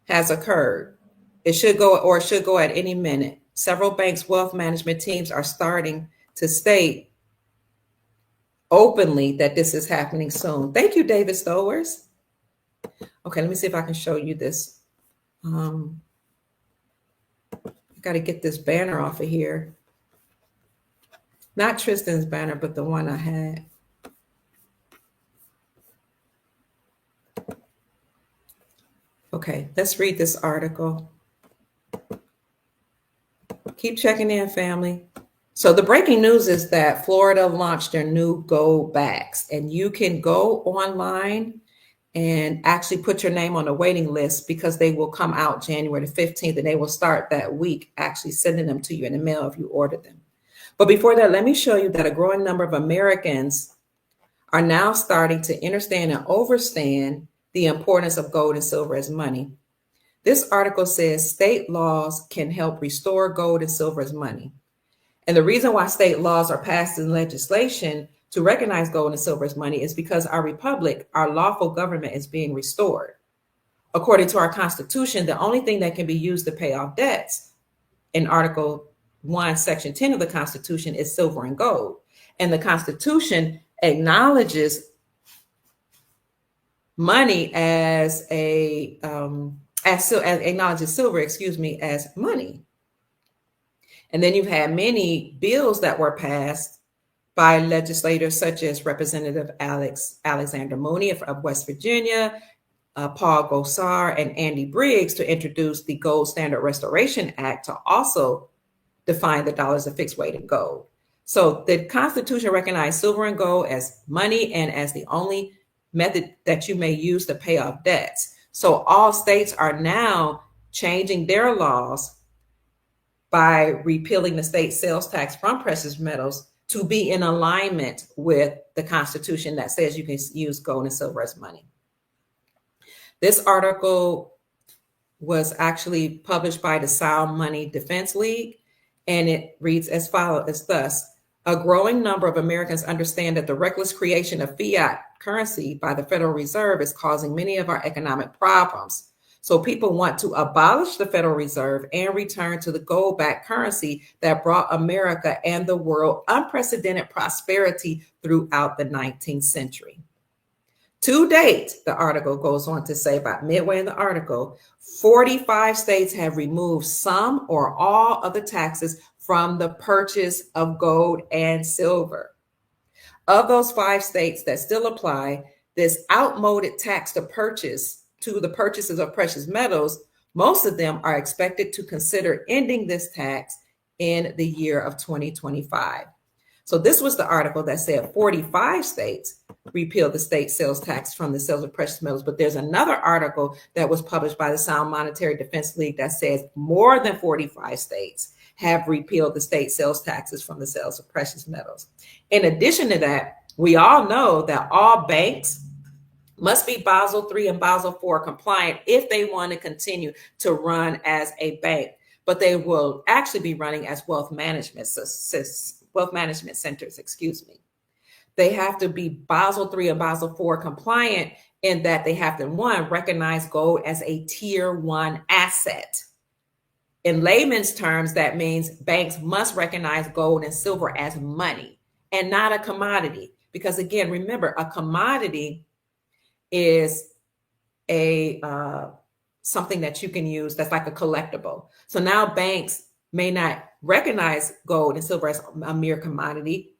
has occurred. It should go at any minute. Several banks' wealth management teams are starting to state openly that this is happening soon. Thank you, David Stowers. Okay, let me see if I can show you this. I got to get this banner off of here. Not Tristan's banner, but the one I had. Okay, let's read this article. Keep checking in, family. So the breaking news is that Florida launched their new gold backs, and you can go online and actually put your name on the waiting list because they will come out January the 15th, and they will start that week actually sending them to you in the mail if you order them. But before that, let me show you that a growing number of Americans are now starting to understand and overstand the importance of gold and silver as money. This article says state laws can help restore gold and silver as money. And the reason why state laws are passed in legislation to recognize gold and silver as money is because our republic, our lawful government, is being restored. According to our Constitution, the only thing that can be used to pay off debts in Article 1, Section 10 of the Constitution is silver and gold. And the Constitution acknowledges money as acknowledges silver, as money. And then you've had many bills that were passed by legislators such as Representative Alexander Mooney of West Virginia, Paul Gosar, and Andy Briggs to introduce the Gold Standard Restoration Act to also define the dollar as a fixed weight in gold. So the Constitution recognized silver and gold as money and as the only method that you may use to pay off debts. So all states are now changing their laws by repealing the state sales tax from precious metals to be in alignment with the Constitution that says you can use gold and silver as money. This article was actually published by the Sound Money Defense League, and it reads as thus. A growing number of Americans understand that the reckless creation of fiat currency by the Federal Reserve is causing many of our economic problems. So people want to abolish the Federal Reserve and return to the gold-backed currency that brought America and the world unprecedented prosperity throughout the 19th century. To date, the article goes on to say, about midway in the article, 45 states have removed some or all of the taxes from the purchase of gold and silver. Of those 5 states that still apply this outmoded tax to the purchases of precious metals, most of them are expected to consider ending this tax in the year of 2025. So this was the article that said 45 states repealed the state sales tax from the sales of precious metals. But there's another article that was published by the Sound Monetary Defense League that says more than 45 states have repealed the state sales taxes from the sales of precious metals. In addition to that, we all know that all banks must be Basel III and Basel IV compliant if they want to continue to run as a bank. but they will actually be running as wealth management centers, excuse me. They have to be Basel III and Basel IV compliant in that they have to, one, recognize gold as a tier 1 asset. In layman's terms, that means banks must recognize gold and silver as money and not a commodity. Because again, remember, a commodity is a something that you can use that's like a collectible. So now banks may not recognize gold and silver as a mere commodity,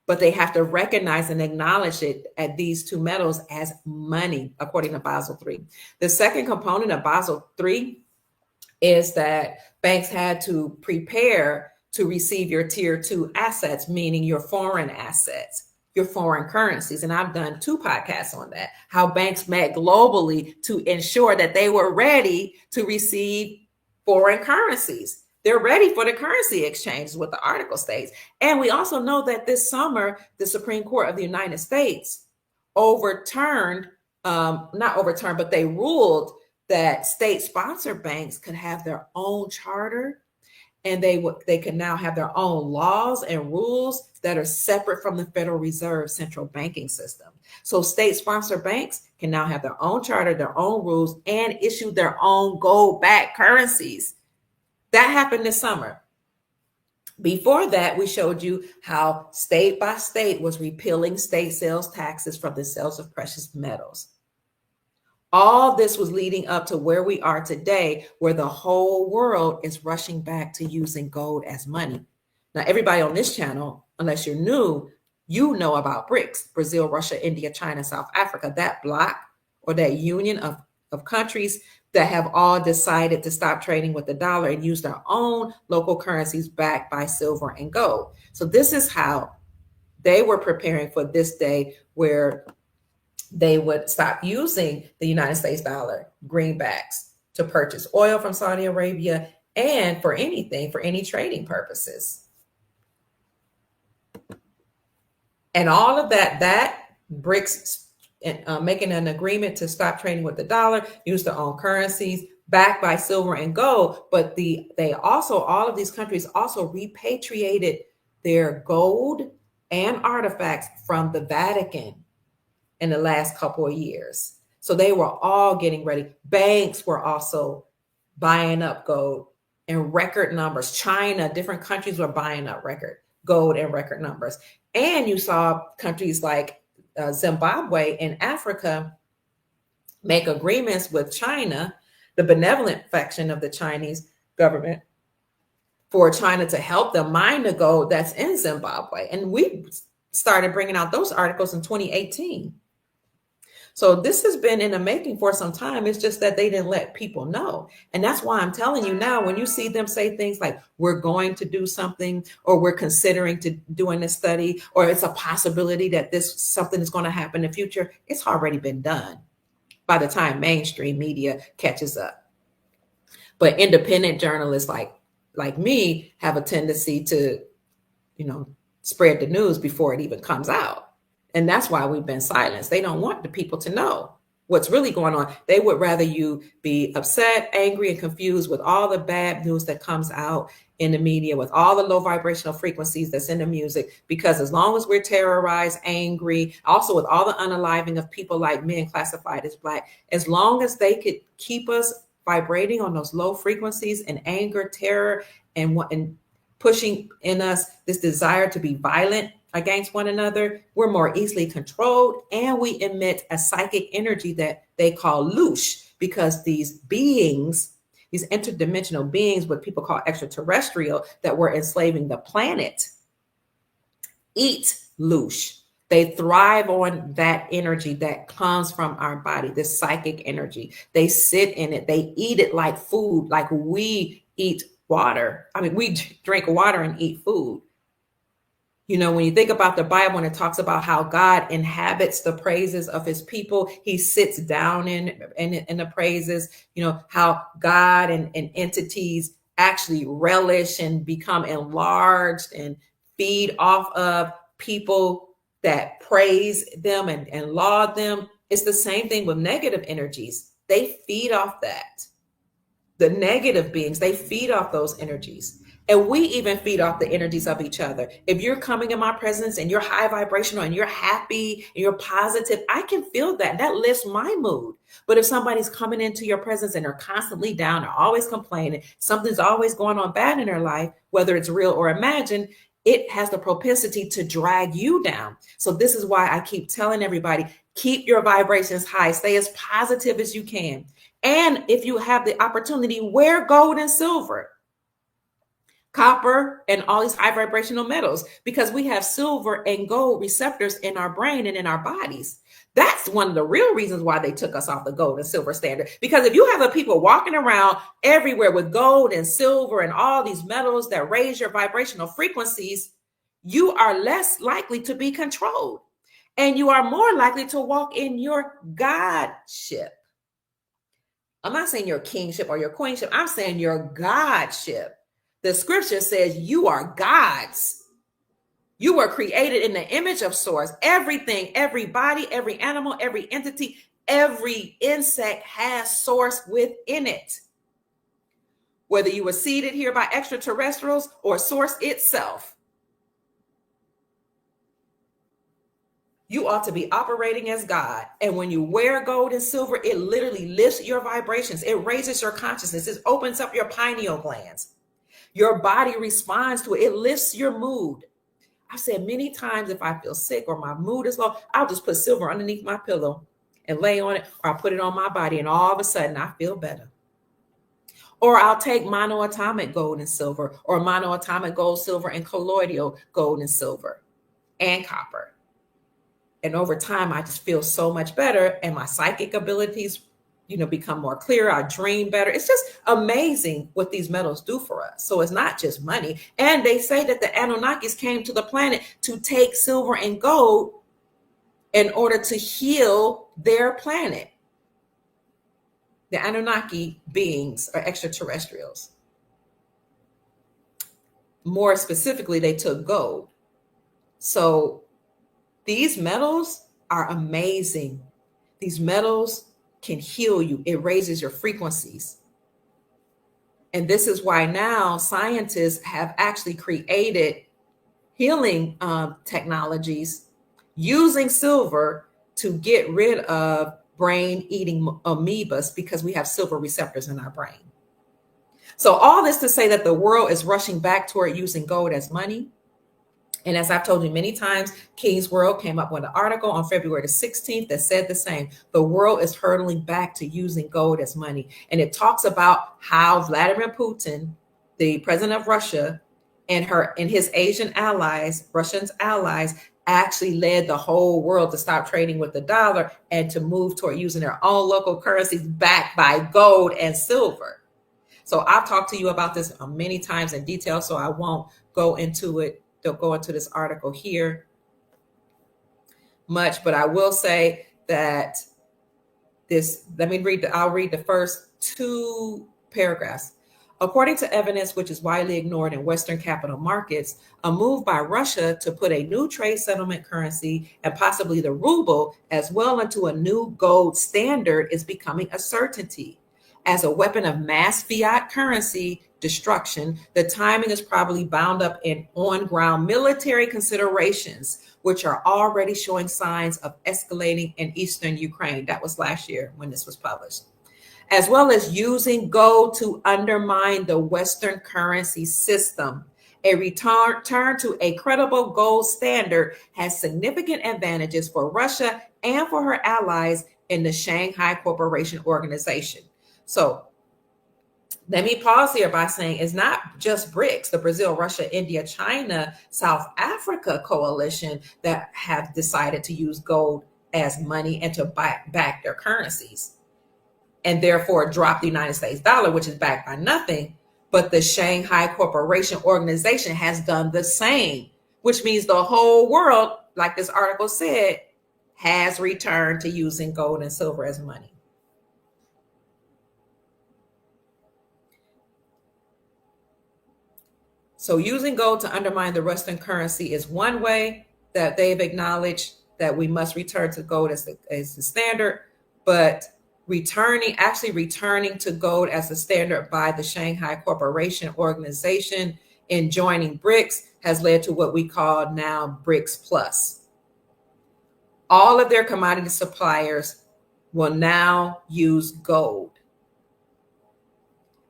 but they have to recognize and acknowledge it at these two metals as money, according to Basel III. The second component of Basel III is that banks had to prepare to receive your tier 2 assets, meaning your foreign assets, your foreign currencies. And I've done 2 podcasts on that, how banks met globally to ensure that they were ready to receive foreign currencies. They're ready for the currency exchange, is what the article states. And we also know that this summer, the Supreme Court of the United States overturned, not overturned, but they ruled that state-sponsored banks could have their own charter, and they can now have their own laws and rules that are separate from the Federal Reserve central banking system. So state-sponsored banks can now have their own charter, their own rules, and issue their own gold-backed currencies. That happened this summer. Before that, we showed you how state by state was repealing state sales taxes from the sales of precious metals. All this was leading up to where we are today, where the whole world is rushing back to using gold as money. Now, everybody on this channel, unless you're new, you know about BRICS, Brazil, Russia, India, China, South Africa, that bloc or that union of countries that have all decided to stop trading with the dollar and use their own local currencies backed by silver and gold. So this is how they were preparing for this day where they would stop using the United States dollar, greenbacks, to purchase oil from Saudi Arabia and for anything, for any trading purposes. And all of that BRICS making an agreement to stop trading with the dollar, use their own currencies backed by silver and gold. But all of these countries also repatriated their gold and artifacts from the Vatican in the last couple of years. So they were all getting ready. Banks were also buying up gold in record numbers. China, different countries were buying up gold in record numbers. And you saw countries like Zimbabwe in Africa make agreements with China, the benevolent faction of the Chinese government, for China to help them mine the gold that's in Zimbabwe. And we started bringing out those articles in 2018. So this has been in the making for some time. It's just that they didn't let people know. And that's why I'm telling you now, when you see them say things like, we're going to do something, or we're considering to doing a study, or it's a possibility that something is going to happen in the future, it's already been done by the time mainstream media catches up. But independent journalists like me have a tendency to, spread the news before it even comes out. And that's why we've been silenced. They don't want the people to know what's really going on. They would rather you be upset, angry, and confused with all the bad news that comes out in the media, with all the low vibrational frequencies that's in the music, because as long as we're terrorized, angry, also with all the unaliving of people like men classified as Black, as long as they could keep us vibrating on those low frequencies and anger, terror, and pushing in us this desire to be violent against one another, we're more easily controlled, and we emit a psychic energy that they call loosh, because these beings, these interdimensional beings, what people call extraterrestrial, that were enslaving the planet, eat loosh. They thrive on that energy that comes from our body, this psychic energy. They sit in it. They eat it like food, like we eat water. I mean, we drink water and eat food. When you think about the Bible, when it talks about how God inhabits the praises of his people, he sits down in the praises, how God and entities actually relish and become enlarged and feed off of people that praise them and laud them. It's the same thing with negative energies. They feed off that. The negative beings, they feed off those energies. And we even feed off the energies of each other. If you're coming in my presence and you're high vibrational and you're happy and you're positive, I can feel that. That lifts my mood. But if somebody's coming into your presence and they're constantly down, they're always complaining, something's always going on bad in their life, whether it's real or imagined, it has the propensity to drag you down. So this is why I keep telling everybody, keep your vibrations high, stay as positive as you can. And if you have the opportunity, wear gold and silver, copper, and all these high vibrational metals, because we have silver and gold receptors in our brain and in our bodies. That's one of the real reasons why they took us off the gold and silver standard. Because if you have a people walking around everywhere with gold and silver and all these metals that raise your vibrational frequencies, you are less likely to be controlled. And you are more likely to walk in your godship. I'm not saying your kingship or your queenship. I'm saying your godship. The scripture says you are God's. You were created in the image of source. Everything, every body, every animal, every entity, every insect has source within it. Whether you were seeded here by extraterrestrials or source itself, you ought to be operating as God. And when you wear gold and silver, it literally lifts your vibrations. It raises your consciousness. It opens up your pineal glands. Your body responds to it. It lifts your mood. I've said many times, if I feel sick or my mood is low, I'll just put silver underneath my pillow and lay on it, or I'll put it on my body, and all of a sudden I feel better. Or I'll take monoatomic gold and silver, or monoatomic gold, silver, and colloidal gold and silver and copper. And over time, I just feel so much better, and my psychic abilities, become more clear. I dream better. It's just amazing what these metals do for us. So it's not just money. And they say that the Anunnakis came to the planet to take silver and gold in order to heal their planet. The Anunnaki beings are extraterrestrials. More specifically, they took gold. So these metals are amazing. These metals can heal you. It raises your frequencies. And this is why now scientists have actually created healing technologies using silver to get rid of brain-eating amoebas, because we have silver receptors in our brain. So all this to say that the world is rushing back toward using gold as money. And as I've told you many times, King's World came up with an article on February the 16th that said the same. The world is hurtling back to using gold as money. And it talks about how Vladimir Putin, the president of Russia, and his Asian allies, Russians allies, actually led the whole world to stop trading with the dollar and to move toward using their own local currencies backed by gold and silver. So I've talked to you about this many times in detail, so I won't go into it. Don't go into this article here much, but I will say that I'll read the first two paragraphs. According to evidence which is widely ignored in Western capital markets, a move by Russia to put a new trade settlement currency and possibly the ruble as well into a new gold standard is becoming a certainty. As a weapon of mass fiat currency destruction, the timing is probably bound up in on-ground military considerations, which are already showing signs of escalating in eastern Ukraine. That was last year when this was published. As well as using gold to undermine the Western currency system. A return to a credible gold standard has significant advantages for Russia and for her allies in the Shanghai Cooperation Organization. So let me pause here by saying it's not just BRICS, the Brazil, Russia, India, China, South Africa coalition that have decided to use gold as money and to back their currencies, and therefore drop the United States dollar, which is backed by nothing. But the Shanghai Cooperation Organization has done the same, which means the whole world, like this article said, has returned to using gold and silver as money. So using gold to undermine the Western currency is one way that they've acknowledged that we must return to gold as the standard. But returning to gold as a standard by the Shanghai Cooperation Organization in joining BRICS has led to what we call now BRICS Plus. All of their commodity suppliers will now use gold.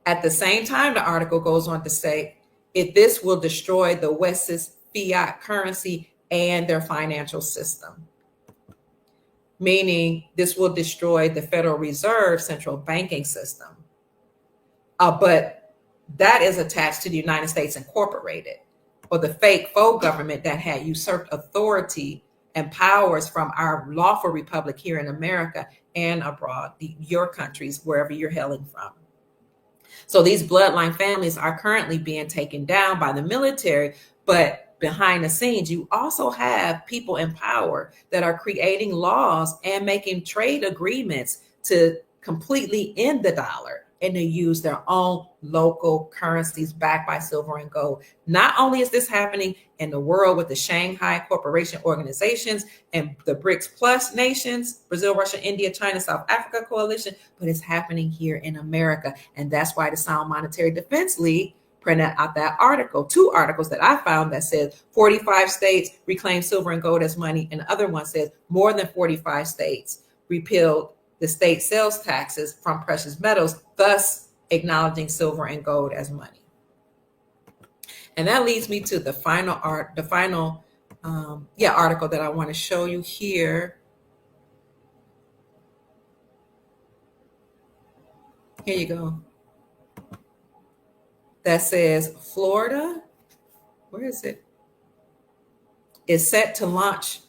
At the same time, the article goes on to say, if this will destroy the West's fiat currency and their financial system, meaning this will destroy the Federal Reserve central banking system. But that is attached to the United States Incorporated, or the fake faux government that had usurped authority and powers from our lawful republic here in America and abroad, your countries, wherever you're hailing from. So these bloodline families are currently being taken down by the military, but behind the scenes, you also have people in power that are creating laws and making trade agreements to completely end the dollar and to use their own local currencies backed by silver and gold. Not only is this happening in the world with the Shanghai Cooperation Organizations and the BRICS Plus nations, Brazil, Russia, India, China, South Africa coalition, but it's happening here in America. And that's why the Sound Monetary Defense League printed out that article, 2 articles that I found that says 45 states reclaim silver and gold as money, and the other one says more than 45 states repealed the state sales taxes from precious metals, thus acknowledging silver and gold as money. And that leads me to the final article that I want to show you here. Here you go. That says Florida, where is it? Is set to launch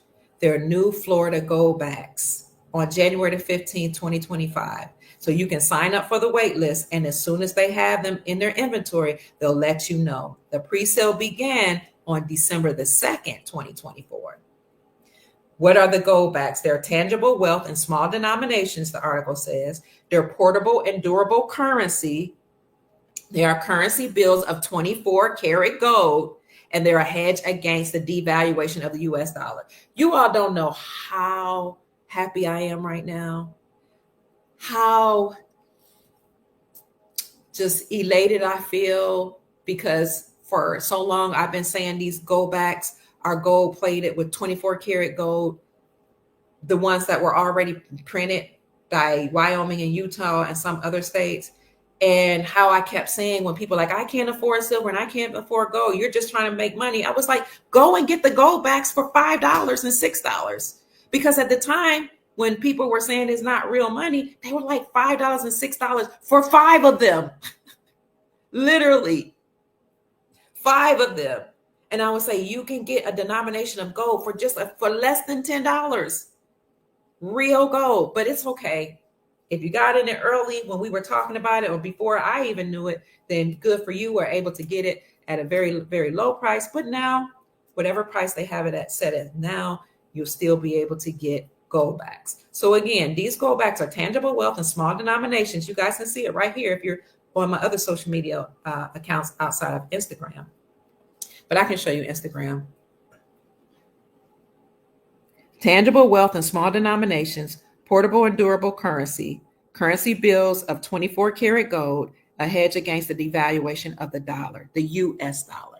their new Florida Gold Backs on January the 15th, 2025. So you can sign up for the wait list, and as soon as they have them in their inventory, they'll let you know. The pre-sale began on December the 2nd, 2024. What are the gold backs? They're tangible wealth in small denominations, the article says. They're portable and durable currency. They are currency bills of 24 karat gold, and they're a hedge against the devaluation of the US dollar. You all don't know how happy I am right now, how just elated I feel, because for so long I've been saying these gold backs are gold plated with 24 karat gold, the ones that were already printed by Wyoming and Utah and some other states. And how I kept saying when people like, I can't afford silver and I can't afford gold, you're just trying to make money. I was like, go and get the gold backs for $5 and $6. Because at the time when people were saying it's not real money, they were like $5 and $6 for 5 of them. Literally 5 of them. And I would say you can get a denomination of gold for less than $10. Real gold, but it's okay. If you got in it early when we were talking about it, or before I even knew it, then good for you. We're able to get it at a very, very low price. But now, whatever price they have it at set at now, you'll still be able to get gold backs. So again, these gold backs are tangible wealth in small denominations. You guys can see it right here if you're on my other social media accounts outside of Instagram. But I can show you Instagram. Tangible wealth in small denominations, portable and durable currency bills of 24 karat gold, a hedge against the devaluation of the dollar, the US dollar.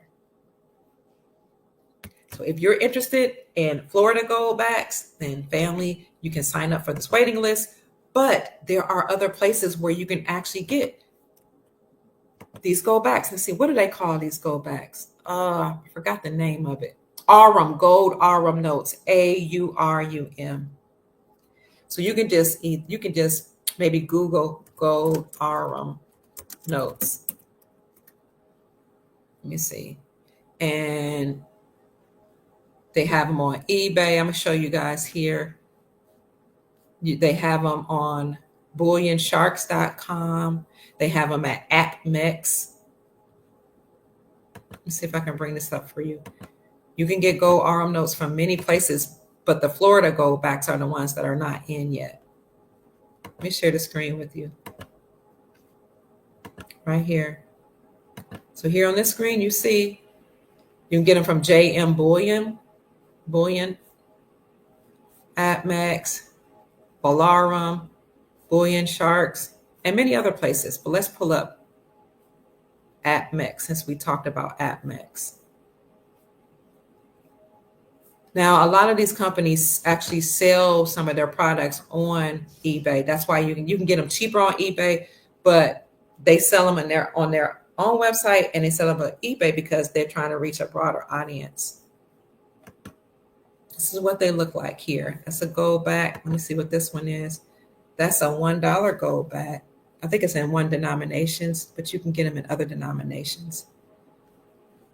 So if you're interested in Florida gold backs, then family, you can sign up for this waiting list. But there are other places where you can actually get these gold backs. Let's see, what do they call these gold backs? I forgot the name of it. Aurum, gold Aurum notes, AURUM. So you can just maybe Google gold Aurum notes. Let me see. And they have them on eBay. I'm gonna show you guys here. They have them on bullionsharks.com. They have them at AppMex. Let's see if I can bring this up for you. You can get gold Aurum notes from many places, but the Florida gold backs are the ones that are not in yet. Let me share the screen with you. Right here. So here on this screen, you see, you can get them from JM Bullion, AppMex, Bolarum, Bullion Sharks, and many other places. But let's pull up AppMex since we talked about AppMex. Now, a lot of these companies actually sell some of their products on eBay. That's why you can get them cheaper on eBay, but they sell them on their own website, and they sell them on eBay because they're trying to reach a broader audience. This is what they look like here. That's a gold back. Let me see what this one is. That's a $1 gold back. I think it's in one denominations, but you can get them in other denominations.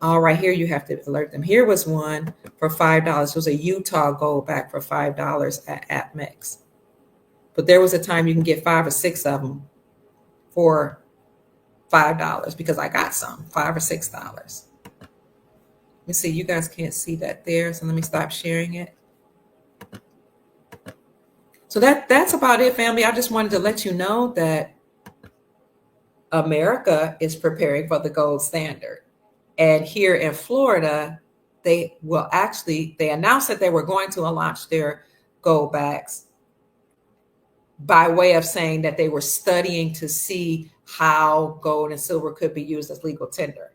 All right, here you have to alert them. Here was one for $5. It was a Utah gold back for $5 at AppMex. But there was a time you can get 5 or 6 of them for $5 because I got some, $5 or $6. Let me see, you guys can't see that there, so let me stop sharing it. So that's about it, family. I just wanted to let you know that America is preparing for the gold standard. And here in Florida, they announced that they were going to launch their gold backs by way of saying that they were studying to see how gold and silver could be used as legal tender.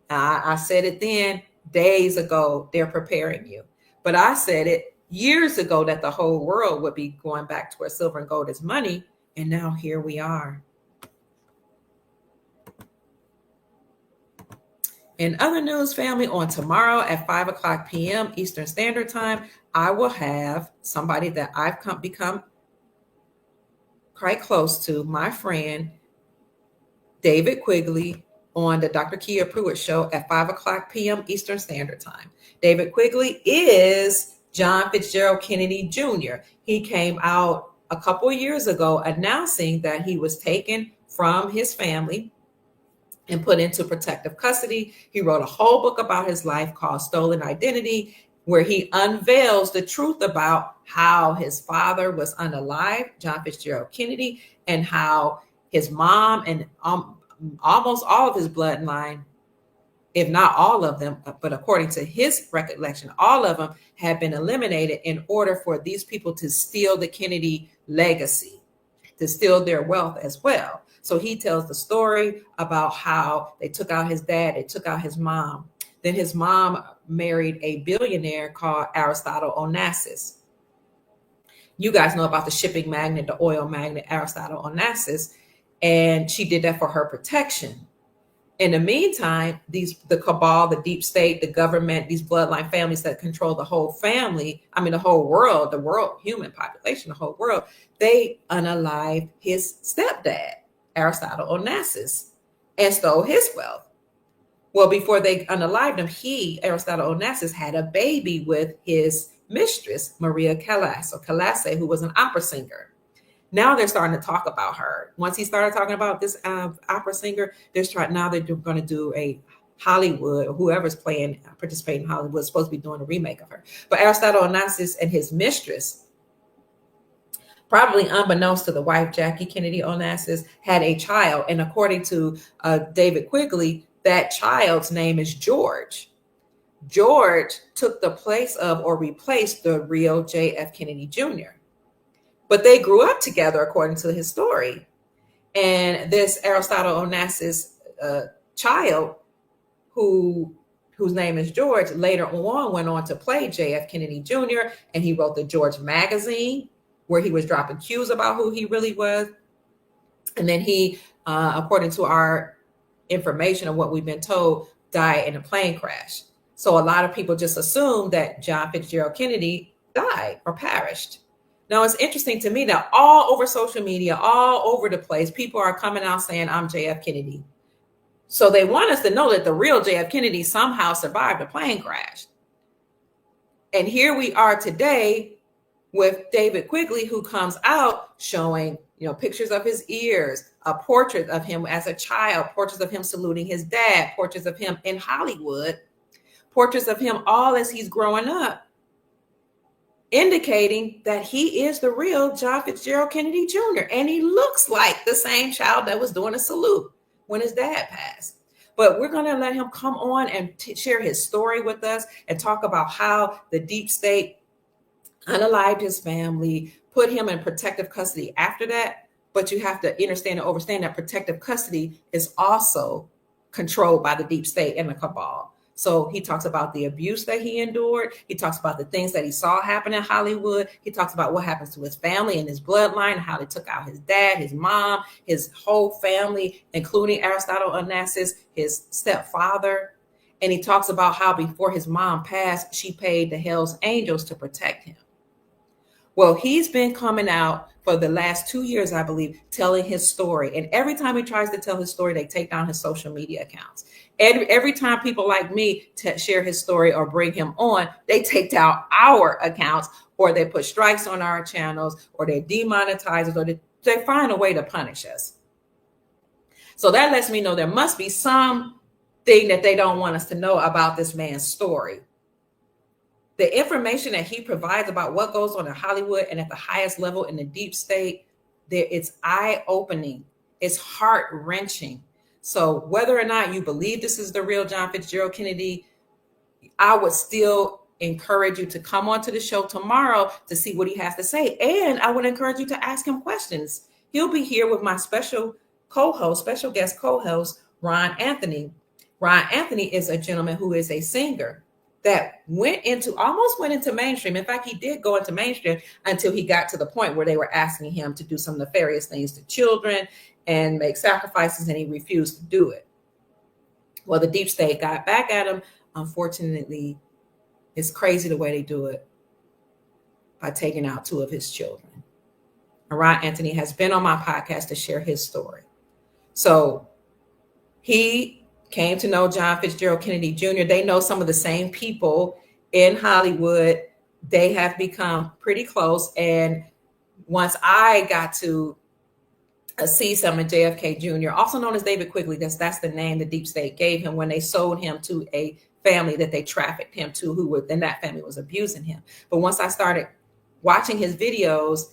I said it then, days ago, they're preparing you. But I said it years ago that the whole world would be going back to where silver and gold is money. And now here we are. In other news, family, on tomorrow at 5 o'clock p.m. Eastern Standard Time, I will have somebody that I've become quite close to, my friend, David Quigley, on the Dr. Kia Pruitt Show at 5 o'clock p.m. Eastern Standard Time. David Quigley is John Fitzgerald Kennedy Jr. He came out a couple of years ago announcing that he was taken from his family and put into protective custody. He wrote a whole book about his life called Stolen Identity, where he unveils the truth about how his father was unalive, John Fitzgerald Kennedy, and how his mom and almost all of his bloodline, if not all of them, but according to his recollection, all of them had been eliminated in order for these people to steal the Kennedy legacy, to steal their wealth as well. So he tells the story about how they took out his dad, they took out his mom. Then his mom married a billionaire called Aristotle Onassis. You guys know about the shipping magnate, the oil magnate, Aristotle Onassis, and she did that for her protection. In the meantime, the cabal, the deep state, the government, these bloodline families that control the whole family, the whole world, human population, the whole world, they unalived his stepdad, Aristotle Onassis, and stole his wealth. Well, before they unalived him, Aristotle Onassis, had a baby with his mistress, Maria Callas, who was an opera singer. Now they're starting to talk about her. Once he started talking about this opera singer, now they're going to do a Hollywood, or whoever's participating in Hollywood is supposed to be doing a remake of her. But Aristotle Onassis and his mistress, probably unbeknownst to the wife, Jackie Kennedy Onassis, had a child. And according to David Quigley, that child's name is George. George took the place of or replaced the real J.F. Kennedy Jr. But they grew up together, according to his story. And this Aristotle Onassis child, whose name is George, later on went on to play J.F. Kennedy Jr., and he wrote the George magazine, where he was dropping cues about who he really was. And then he, according to our information of what we've been told, died in a plane crash. So a lot of people just assume that John Fitzgerald Kennedy died or perished. Now, it's interesting to me that all over social media, all over the place, people are coming out saying, I'm JF Kennedy. So they want us to know that the real JF Kennedy somehow survived a plane crash. And here we are today with David Quigley, who comes out showing, pictures of his ears, a portrait of him as a child, portraits of him saluting his dad, portraits of him in Hollywood, portraits of him all as he's growing up, indicating that he is the real John Fitzgerald Kennedy Jr. And he looks like the same child that was doing a salute when his dad passed. But we're going to let him come on and share his story with us and talk about how the deep state unalived his family, put him in protective custody after that. but you have to understand and understand that protective custody is also controlled by the deep state and the cabal. So he talks about the abuse that he endured. He talks about the things that he saw happen in Hollywood. He talks about what happens to his family and his bloodline, how they took out his dad, his mom, his whole family, including Aristotle Onassis, his stepfather. And he talks about how before his mom passed, she paid the Hell's Angels to protect him. Well, he's been coming out for the last 2 years, I believe, telling his story. And every time he tries to tell his story, they take down his social media accounts. Every time people like me share his story or bring him on, they take down our accounts, or they put strikes on our channels, or they demonetize us, or they find a way to punish us. So that lets me know there must be something that they don't want us to know about this man's story. The information that he provides about what goes on in Hollywood and at the highest level in the deep state, it's eye-opening. It's heart-wrenching. So whether or not you believe this is the real John Fitzgerald Kennedy, I would still encourage you to come onto the show tomorrow to see what he has to say. And I would encourage you to ask him questions. He'll be here with my special guest co-host, Ron Anthony. Ron Anthony is a gentleman who is a singer that almost went into mainstream. In fact, he did go into mainstream until he got to the point where they were asking him to do some nefarious things to children and make sacrifices, and he refused to do it. Well, the deep state got back at him. Unfortunately, it's crazy the way they do it by taking out 2 of his children. And Ron Anthony has been on my podcast to share his story. So he came to know John Fitzgerald Kennedy Jr. They know some of the same people in Hollywood. They have become pretty close. And once I got to see some of JFK Jr., also known as David Quigley, that's the name the deep state gave him when they sold him to a family that they trafficked him to, then that family was abusing him. But once I started watching his videos,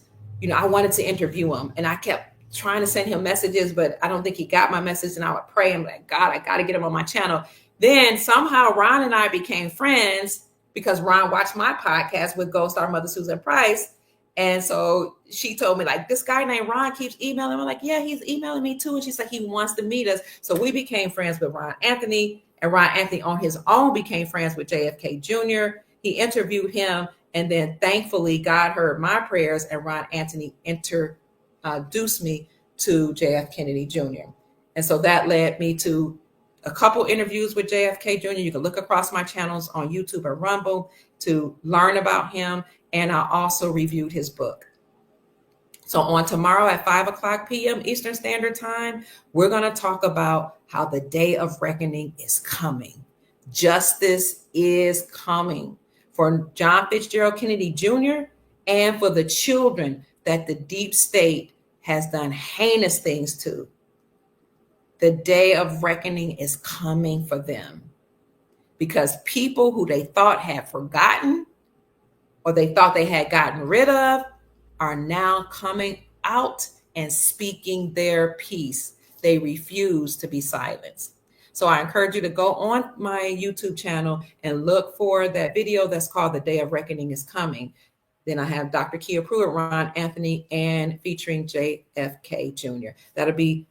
I wanted to interview him, and I kept trying to send him messages, but I don't think he got my message. And I would pray, I'm like, God, I got to get him on my channel. Then somehow Ron and I became friends because Ron watched my podcast with Gold Star Mother Susan Price. And so she told me, like, this guy named Ron keeps emailing. I'm like, yeah, he's emailing me too. And she's like, he wants to meet us. So we became friends with Ron Anthony, and Ron Anthony on his own became friends with JFK Jr. He interviewed him. And then thankfully God heard my prayers, and Ron Anthony introduced me to JF Kennedy Jr. And so that led me to a couple interviews with JFK Jr. You can look across my channels on YouTube or Rumble to learn about him. And I also reviewed his book. So on tomorrow at 5:00 p.m. Eastern Standard Time, we're going to talk about how the day of reckoning is coming. Justice is coming for John Fitzgerald Kennedy Jr. and for the children that the deep state has done heinous things to. The day of reckoning is coming for them, because people who they thought had forgotten or they thought they had gotten rid of are now coming out and speaking their piece. They refuse to be silenced. So I encourage you to go on my YouTube channel and look for that video that's called The Day of Reckoning is Coming. Then I have Dr. Kia Pruitt, Ron Anthony, and featuring JFK Jr. That'll be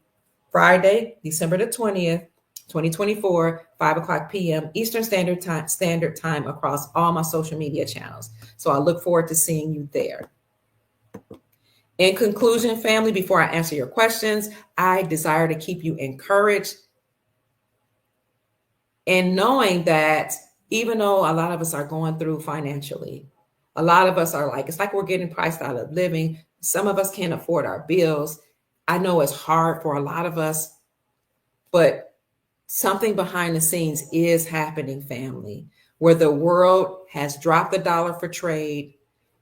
Friday, December the 20th, 2024, 5:00 p.m. Eastern Standard Time across all my social media channels. So I look forward to seeing you there. In conclusion, family, before I answer your questions, I desire to keep you encouraged in knowing that even though a lot of us are going through financially, a lot of us are like, it's like we're getting priced out of living. Some of us can't afford our bills. I know it's hard for a lot of us, but something behind the scenes is happening, family, where the world has dropped the dollar for trade,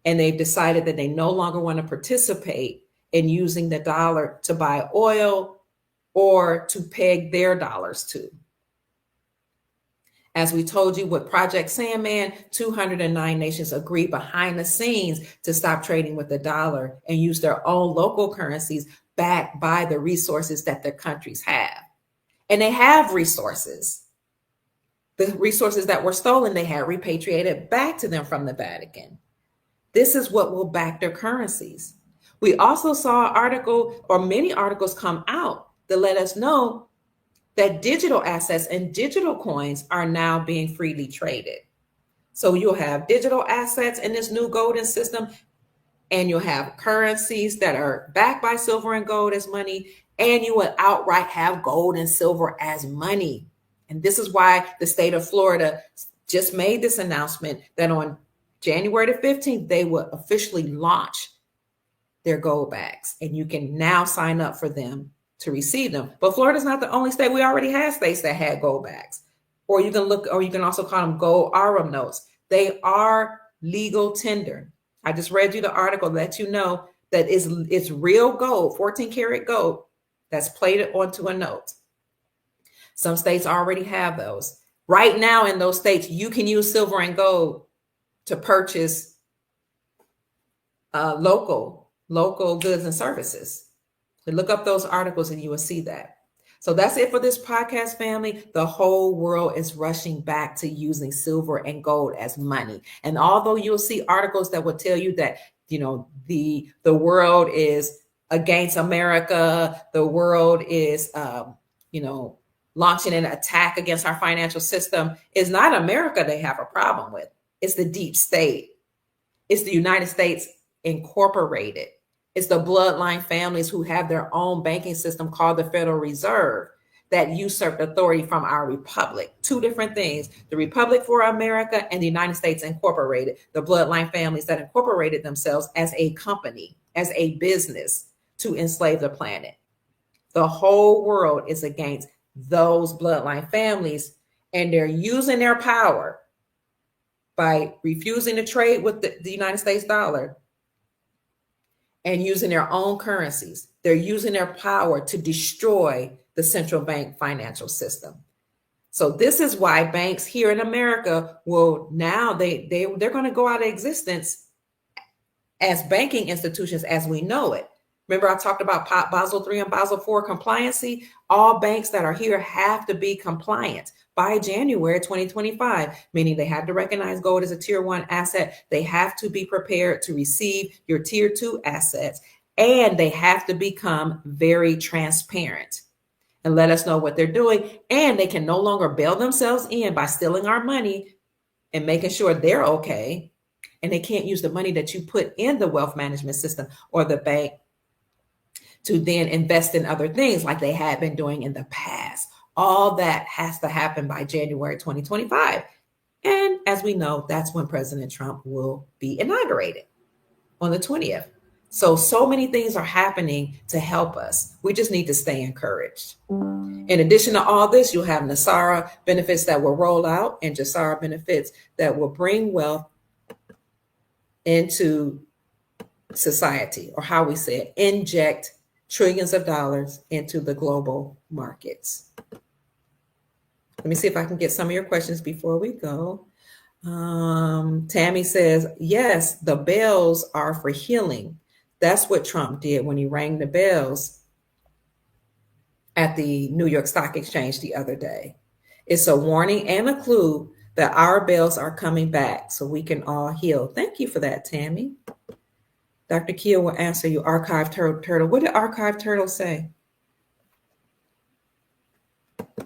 and they've decided that they no longer want to participate in using the dollar to buy oil or to peg their dollars to. As we told you with Project Sandman, 209 nations agreed behind the scenes to stop trading with the dollar and use their own local currencies backed by the resources that their countries have. And they have resources. The resources that were stolen, they had repatriated back to them from the Vatican. This is what will back their currencies. We also saw an article or many articles come out that let us know that digital assets and digital coins are now being freely traded. So you'll have digital assets in this new golden system, and you'll have currencies that are backed by silver and gold as money, and you will outright have gold and silver as money. And this is why the state of Florida just made this announcement that on January the 15th, they will officially launch their gold bags, and you can now sign up for them to receive them. But Florida's not the only state. We already had states that had gold bags. Or you can also call them gold Arum notes. They are legal tender. I just read you the article, let you know that it's real gold, 14 karat gold that's plated onto a note. Some states already have those. Right now in those states, you can use silver and gold to purchase local goods and services. So look up those articles and you will see that. So that's it for this podcast, family. The whole world is rushing back to using silver and gold as money. And although you'll see articles that will tell you that, the world is against America, the world is, launching an attack against our financial system, it's not America they have a problem with. It's the deep state. It's the United States Incorporated. It's the bloodline families who have their own banking system called the Federal Reserve that usurped authority from our republic. Two different things: the Republic for America and the United States Incorporated, the bloodline families that incorporated themselves as a company, as a business to enslave the planet. The whole world is against those bloodline families, and they're using their power by refusing to trade with the United States dollar and using their own currencies. They're using their power to destroy the central bank financial system. So this is why banks here in America will now, they're going to go out of existence as banking institutions as we know it. Remember, I talked about Basel III and Basel IV compliancy. All banks that are here have to be compliant by January 2025, meaning they have to recognize gold as a tier 1 asset. They have to be prepared to receive your tier 2 assets, and they have to become very transparent and let us know what they're doing. And they can no longer bail themselves in by stealing our money and making sure they're okay. And they can't use the money that you put in the wealth management system or the bank to then invest in other things like they had been doing in the past. All that has to happen by January 2025. And as we know, that's when President Trump will be inaugurated on the 20th. So many things are happening to help us. We just need to stay encouraged. In addition to all this, you'll have NASARA benefits that will roll out and JASARA benefits that will bring wealth into society, or how we say it, inject trillions of dollars into the global markets. Let me see if I can get some of your questions before we go. Tammy says, yes, the bells are for healing. That's what Trump did when he rang the bells at the New York Stock Exchange the other day. It's a warning and a clue that our bells are coming back so we can all heal. Thank you for that, Tammy. Dr. Kia will answer you. Archive Turtle. What did Archive Turtle say?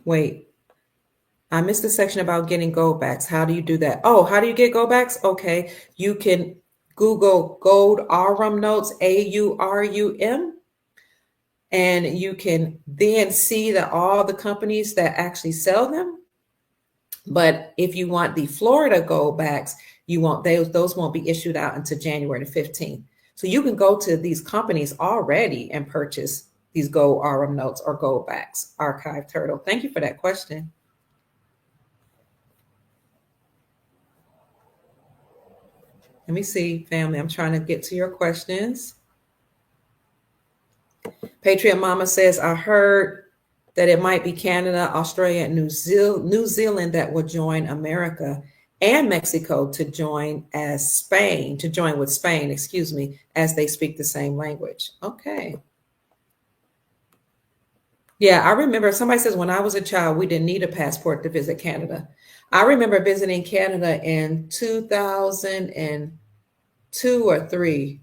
Wait, I missed the section about getting gold backs. How do you do that? Oh, how do you get gold backs? Okay, you can Google gold Arum notes, AURUM, and you can then see that all the companies that actually sell them. But if you want the Florida gold backs, those won't be issued out until January the 15th. So you can go to these companies already and purchase these gold Arum notes or gold backs. Archive Turtle. Thank you for that question. Let me see, family. I'm trying to get to your questions. Patriot Mama says, I heard that it might be Canada, Australia, and New Zealand that will join America and Mexico to join with Spain, as they speak the same language. Okay. Yeah, I remember somebody says when I was a child, we didn't need a passport to visit Canada. I remember visiting Canada in 2002 or 3.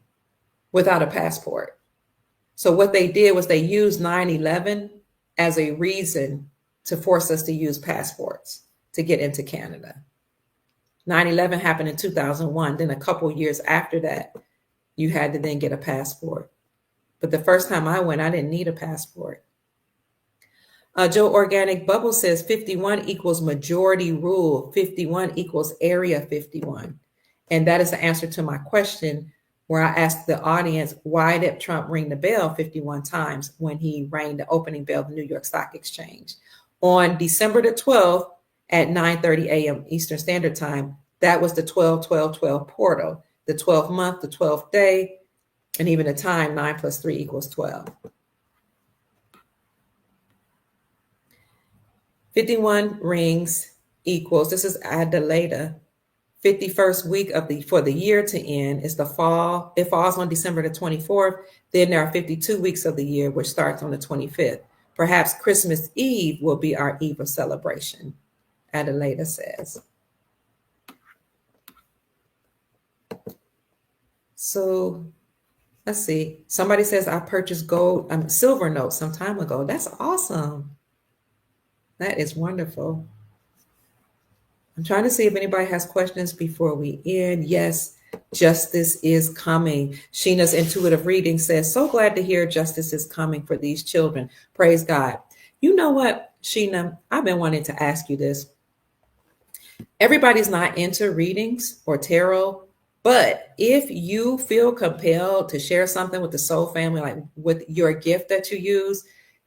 without a passport. So what they did was they used 9/11 as a reason to force us to use passports to get into Canada. 9/11 happened in 2001. Then a couple years after that, you had to then get a passport. But the first time I went, I didn't need a passport. Joe Organic Bubble says 51 equals majority rule. 51 equals Area 51. And that is the answer to my question where I asked the audience, why did Trump ring the bell 51 times when he rang the opening bell of the New York Stock Exchange? On December the 12th at 9:30 a.m. Eastern Standard Time, that was the 12-12-12 portal, the 12th month, the 12th day, and even the time, 9 plus 3 equals 12. 51 rings equals, this is Adelaida, 51st week for the year to end is the fall. It falls on December the 24th. Then there are 52 weeks of the year, which starts on the 25th. Perhaps Christmas Eve will be our eve of celebration, Adelaida says. So let's see. Somebody says I purchased silver notes some time ago. That's awesome. That is wonderful. I'm trying to see if anybody has questions before we end. Yes, justice is coming. Sheena's intuitive reading says, so glad to hear justice is coming for these children. Praise God. You know what, Sheena? I've been wanting to ask you this. Everybody's not into readings or tarot, but if you feel compelled to share something with the soul family, like with your gift that you use,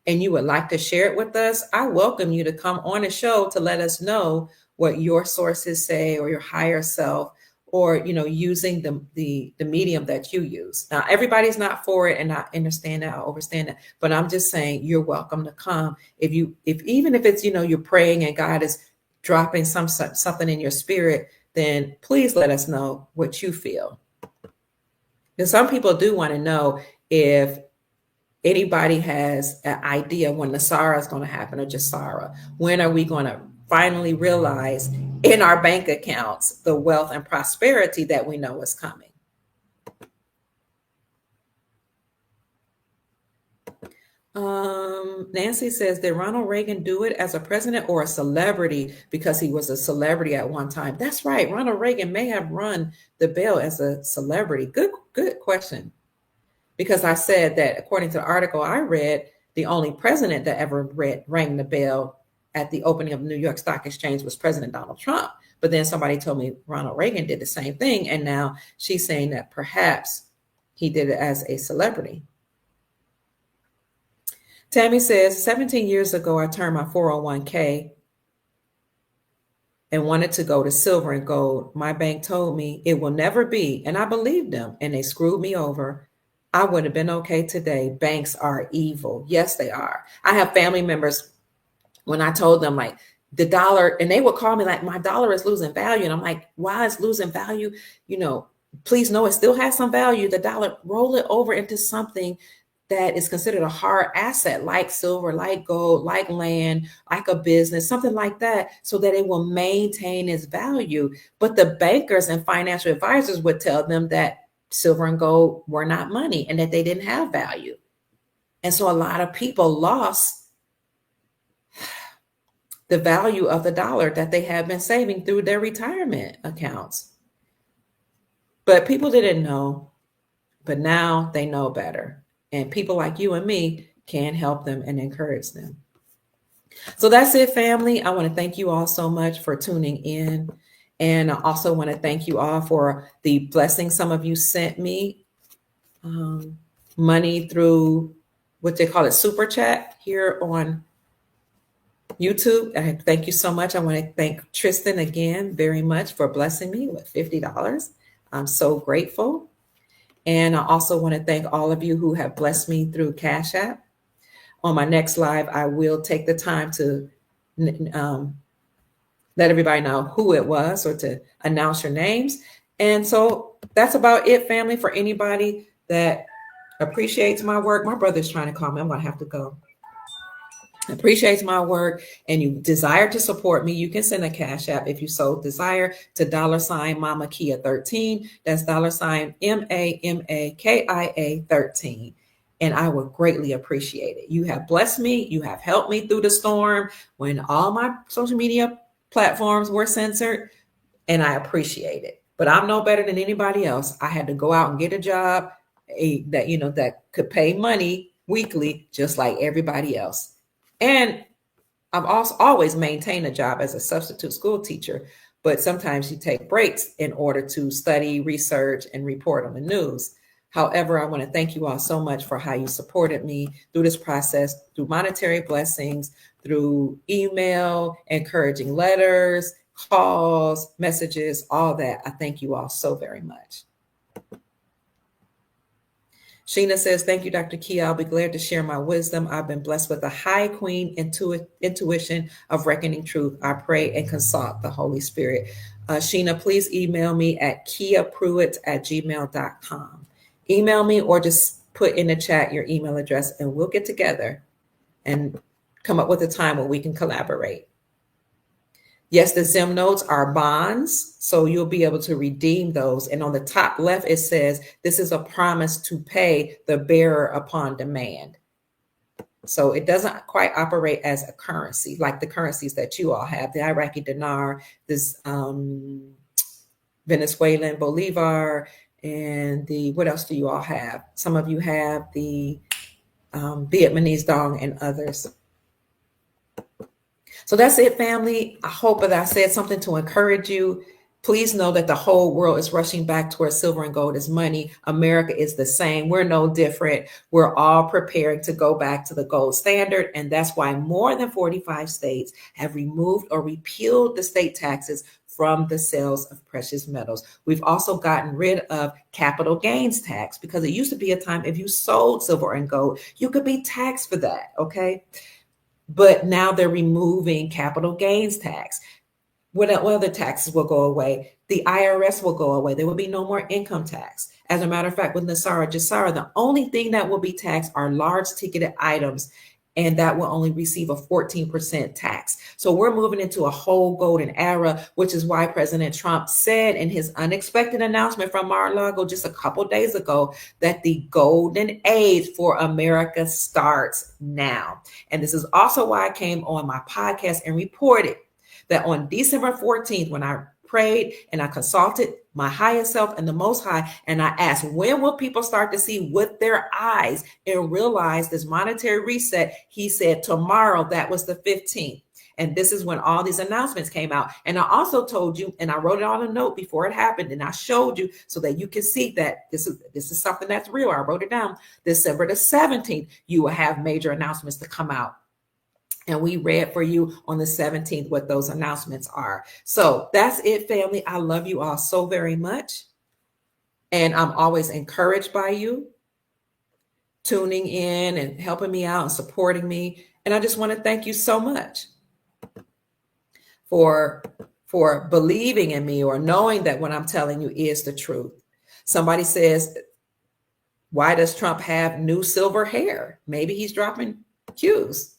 and you would like to share it with us, I welcome you to come on the show to let us know what your sources say, or your higher self, or using the medium that you use. Now, everybody's not for it, and I understand that, I understand that, but I'm just saying you're welcome to come. If even if it's you're praying and God is dropping something in your spirit, then please let us know what you feel. Because some people do want to know if anybody has an idea when Nasara is going to happen, or Jasara. When are we going to finally realize in our bank accounts the wealth and prosperity that we know is coming? Nancy says, did Ronald Reagan do it as a president or a celebrity because he was a celebrity at one time? That's right. Ronald Reagan may have run the bell as a celebrity. Good question. Because I said that according to the article I read, the only president that ever rang the bell at the opening of the New York Stock Exchange was President Donald Trump. But then somebody told me Ronald Reagan did the same thing. And now she's saying that perhaps he did it as a celebrity. Tammy says, 17 years ago, I turned my 401k and wanted to go to silver and gold. My bank told me it will never be. And I believed them, and they screwed me over. I would have been okay today. Banks are evil. Yes, they are. I have family members, when I told them like the dollar, and they would call me like, my dollar is losing value. And I'm like, why is losing value? Please know it still has some value. The dollar, roll it over into something that is considered a hard asset, like silver, like gold, like land, like a business, something like that, so that it will maintain its value. But the bankers and financial advisors would tell them that silver and gold were not money and that they didn't have value. And so a lot of people lost the value of the dollar that they had been saving through their retirement accounts. But people didn't know, but now they know better. And people like you and me can help them and encourage them. So that's it, family. I want to thank you all so much for tuning in. And I also want to thank you all for the blessings. Some of you sent me money through what they call it, Super Chat, here on YouTube. Thank you so much. I want to thank Tristan again very much for blessing me with $50. I'm so grateful. And I also want to thank all of you who have blessed me through Cash App. On my next live, I will take the time to let everybody know who it was, or to announce your names. And so that's about it, family. For anybody that appreciates my work, my brother's trying to call me. I'm going to have to go. appreciates my work and you desire to support me, you can send a cash app if you so desire to $ MamaKia 13. That's $MAMAKIA 13. And I would greatly appreciate it. You have blessed me. You have helped me through the storm when all my social media platforms were censored, and I appreciate it. But I'm no better than anybody else. I had to go out and get a job that could pay money weekly, just like everybody else. And I've also always maintained a job as a substitute school teacher, but sometimes you take breaks in order to study, research, and report on the news. However, I want to thank you all so much for how you supported me through this process, through monetary blessings, through email, encouraging letters, calls, messages, all that. I thank you all so very much. Sheena says, thank you, Dr. Kia. I'll be glad to share my wisdom. I've been blessed with a high queen intuition of reckoning truth. I pray and consult the Holy Spirit. Sheena, please email me at kiapruitt@gmail.com. Email me or just put in the chat your email address and we'll get together and come up with a time where we can collaborate. Yes, the Zim notes are bonds, so you'll be able to redeem those. And on the top left, it says, this is a promise to pay the bearer upon demand. So it doesn't quite operate as a currency like the currencies that you all have, the Iraqi dinar, this Venezuelan bolivar, and what else do you all have? Some of you have the Vietnamese dong and others. So that's it, family. I hope that I said something to encourage you. Please know that the whole world is rushing back towards silver and gold as money. America is the same. We're no different. We're all preparing to go back to the gold standard. And that's why more than 45 states have removed or repealed the state taxes from the sales of precious metals. We've also gotten rid of capital gains tax because it used to be a time if you sold silver and gold, you could be taxed for that. Okay. But now they're removing capital gains tax. What other taxes will go away? The IRS will go away. There will be no more income tax. As a matter of fact, with Nasara Jasara, the only thing that will be taxed are large ticketed items, and that will only receive a 14% tax. So we're moving into a whole golden era, which is why President Trump said in his unexpected announcement from Mar-a-Lago just a couple days ago that the golden age for America starts now. And this is also why I came on my podcast and reported that on December 14th, when I prayed and I consulted my highest self and the Most High, and I asked, when will people start to see with their eyes and realize this monetary reset? He said tomorrow. That was the 15th. And this is when all these announcements came out. And I also told you, and I wrote it on a note before it happened, and I showed you so that you can see that this is something that's real. I wrote it down. December the 17th, you will have major announcements to come out. And we read for you on the 17th what those announcements are. So that's it, family. I love you all so very much. And I'm always encouraged by you tuning in and helping me out and supporting me. And I just want to thank you so much for believing in me or knowing that what I'm telling you is the truth. Somebody says, why does Trump have new silver hair? Maybe he's dropping cues.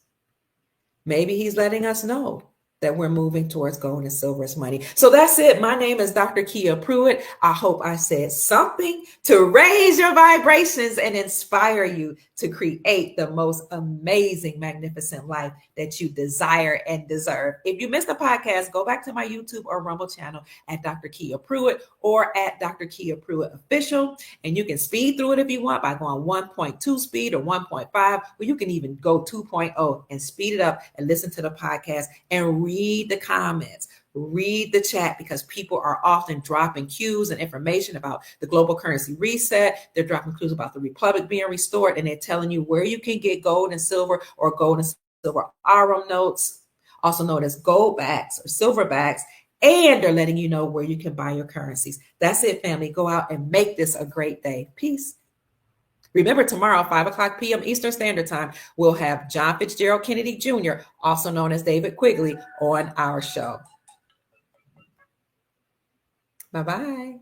Maybe he's letting us know that we're moving towards gold and silver as money. So that's it. My name is Dr. Kia Pruitt. I hope I said something to raise your vibrations and inspire you to create the most amazing, magnificent life that you desire and deserve. If you missed the podcast, go back to my YouTube or Rumble channel at Dr. Kia Pruitt or at Dr. Kia Pruitt Official. And you can speed through it if you want by going 1.2 speed or 1.5, or you can even go 2.0 and speed it up and listen to the podcast and read the comments. Read the chat because people are often dropping cues and information about the global currency reset. They're dropping clues about the republic being restored, and they're telling you where you can get gold and silver or gold and silver arum notes, also known as gold backs or silver backs, and they're letting you know where you can buy your currencies. That's it, family. Go out and make this a great day. Peace. Remember, tomorrow, 5:00 p.m. Eastern Standard Time, we'll have John Fitzgerald Kennedy Jr., also known as David Quigley, on our show. Bye-bye.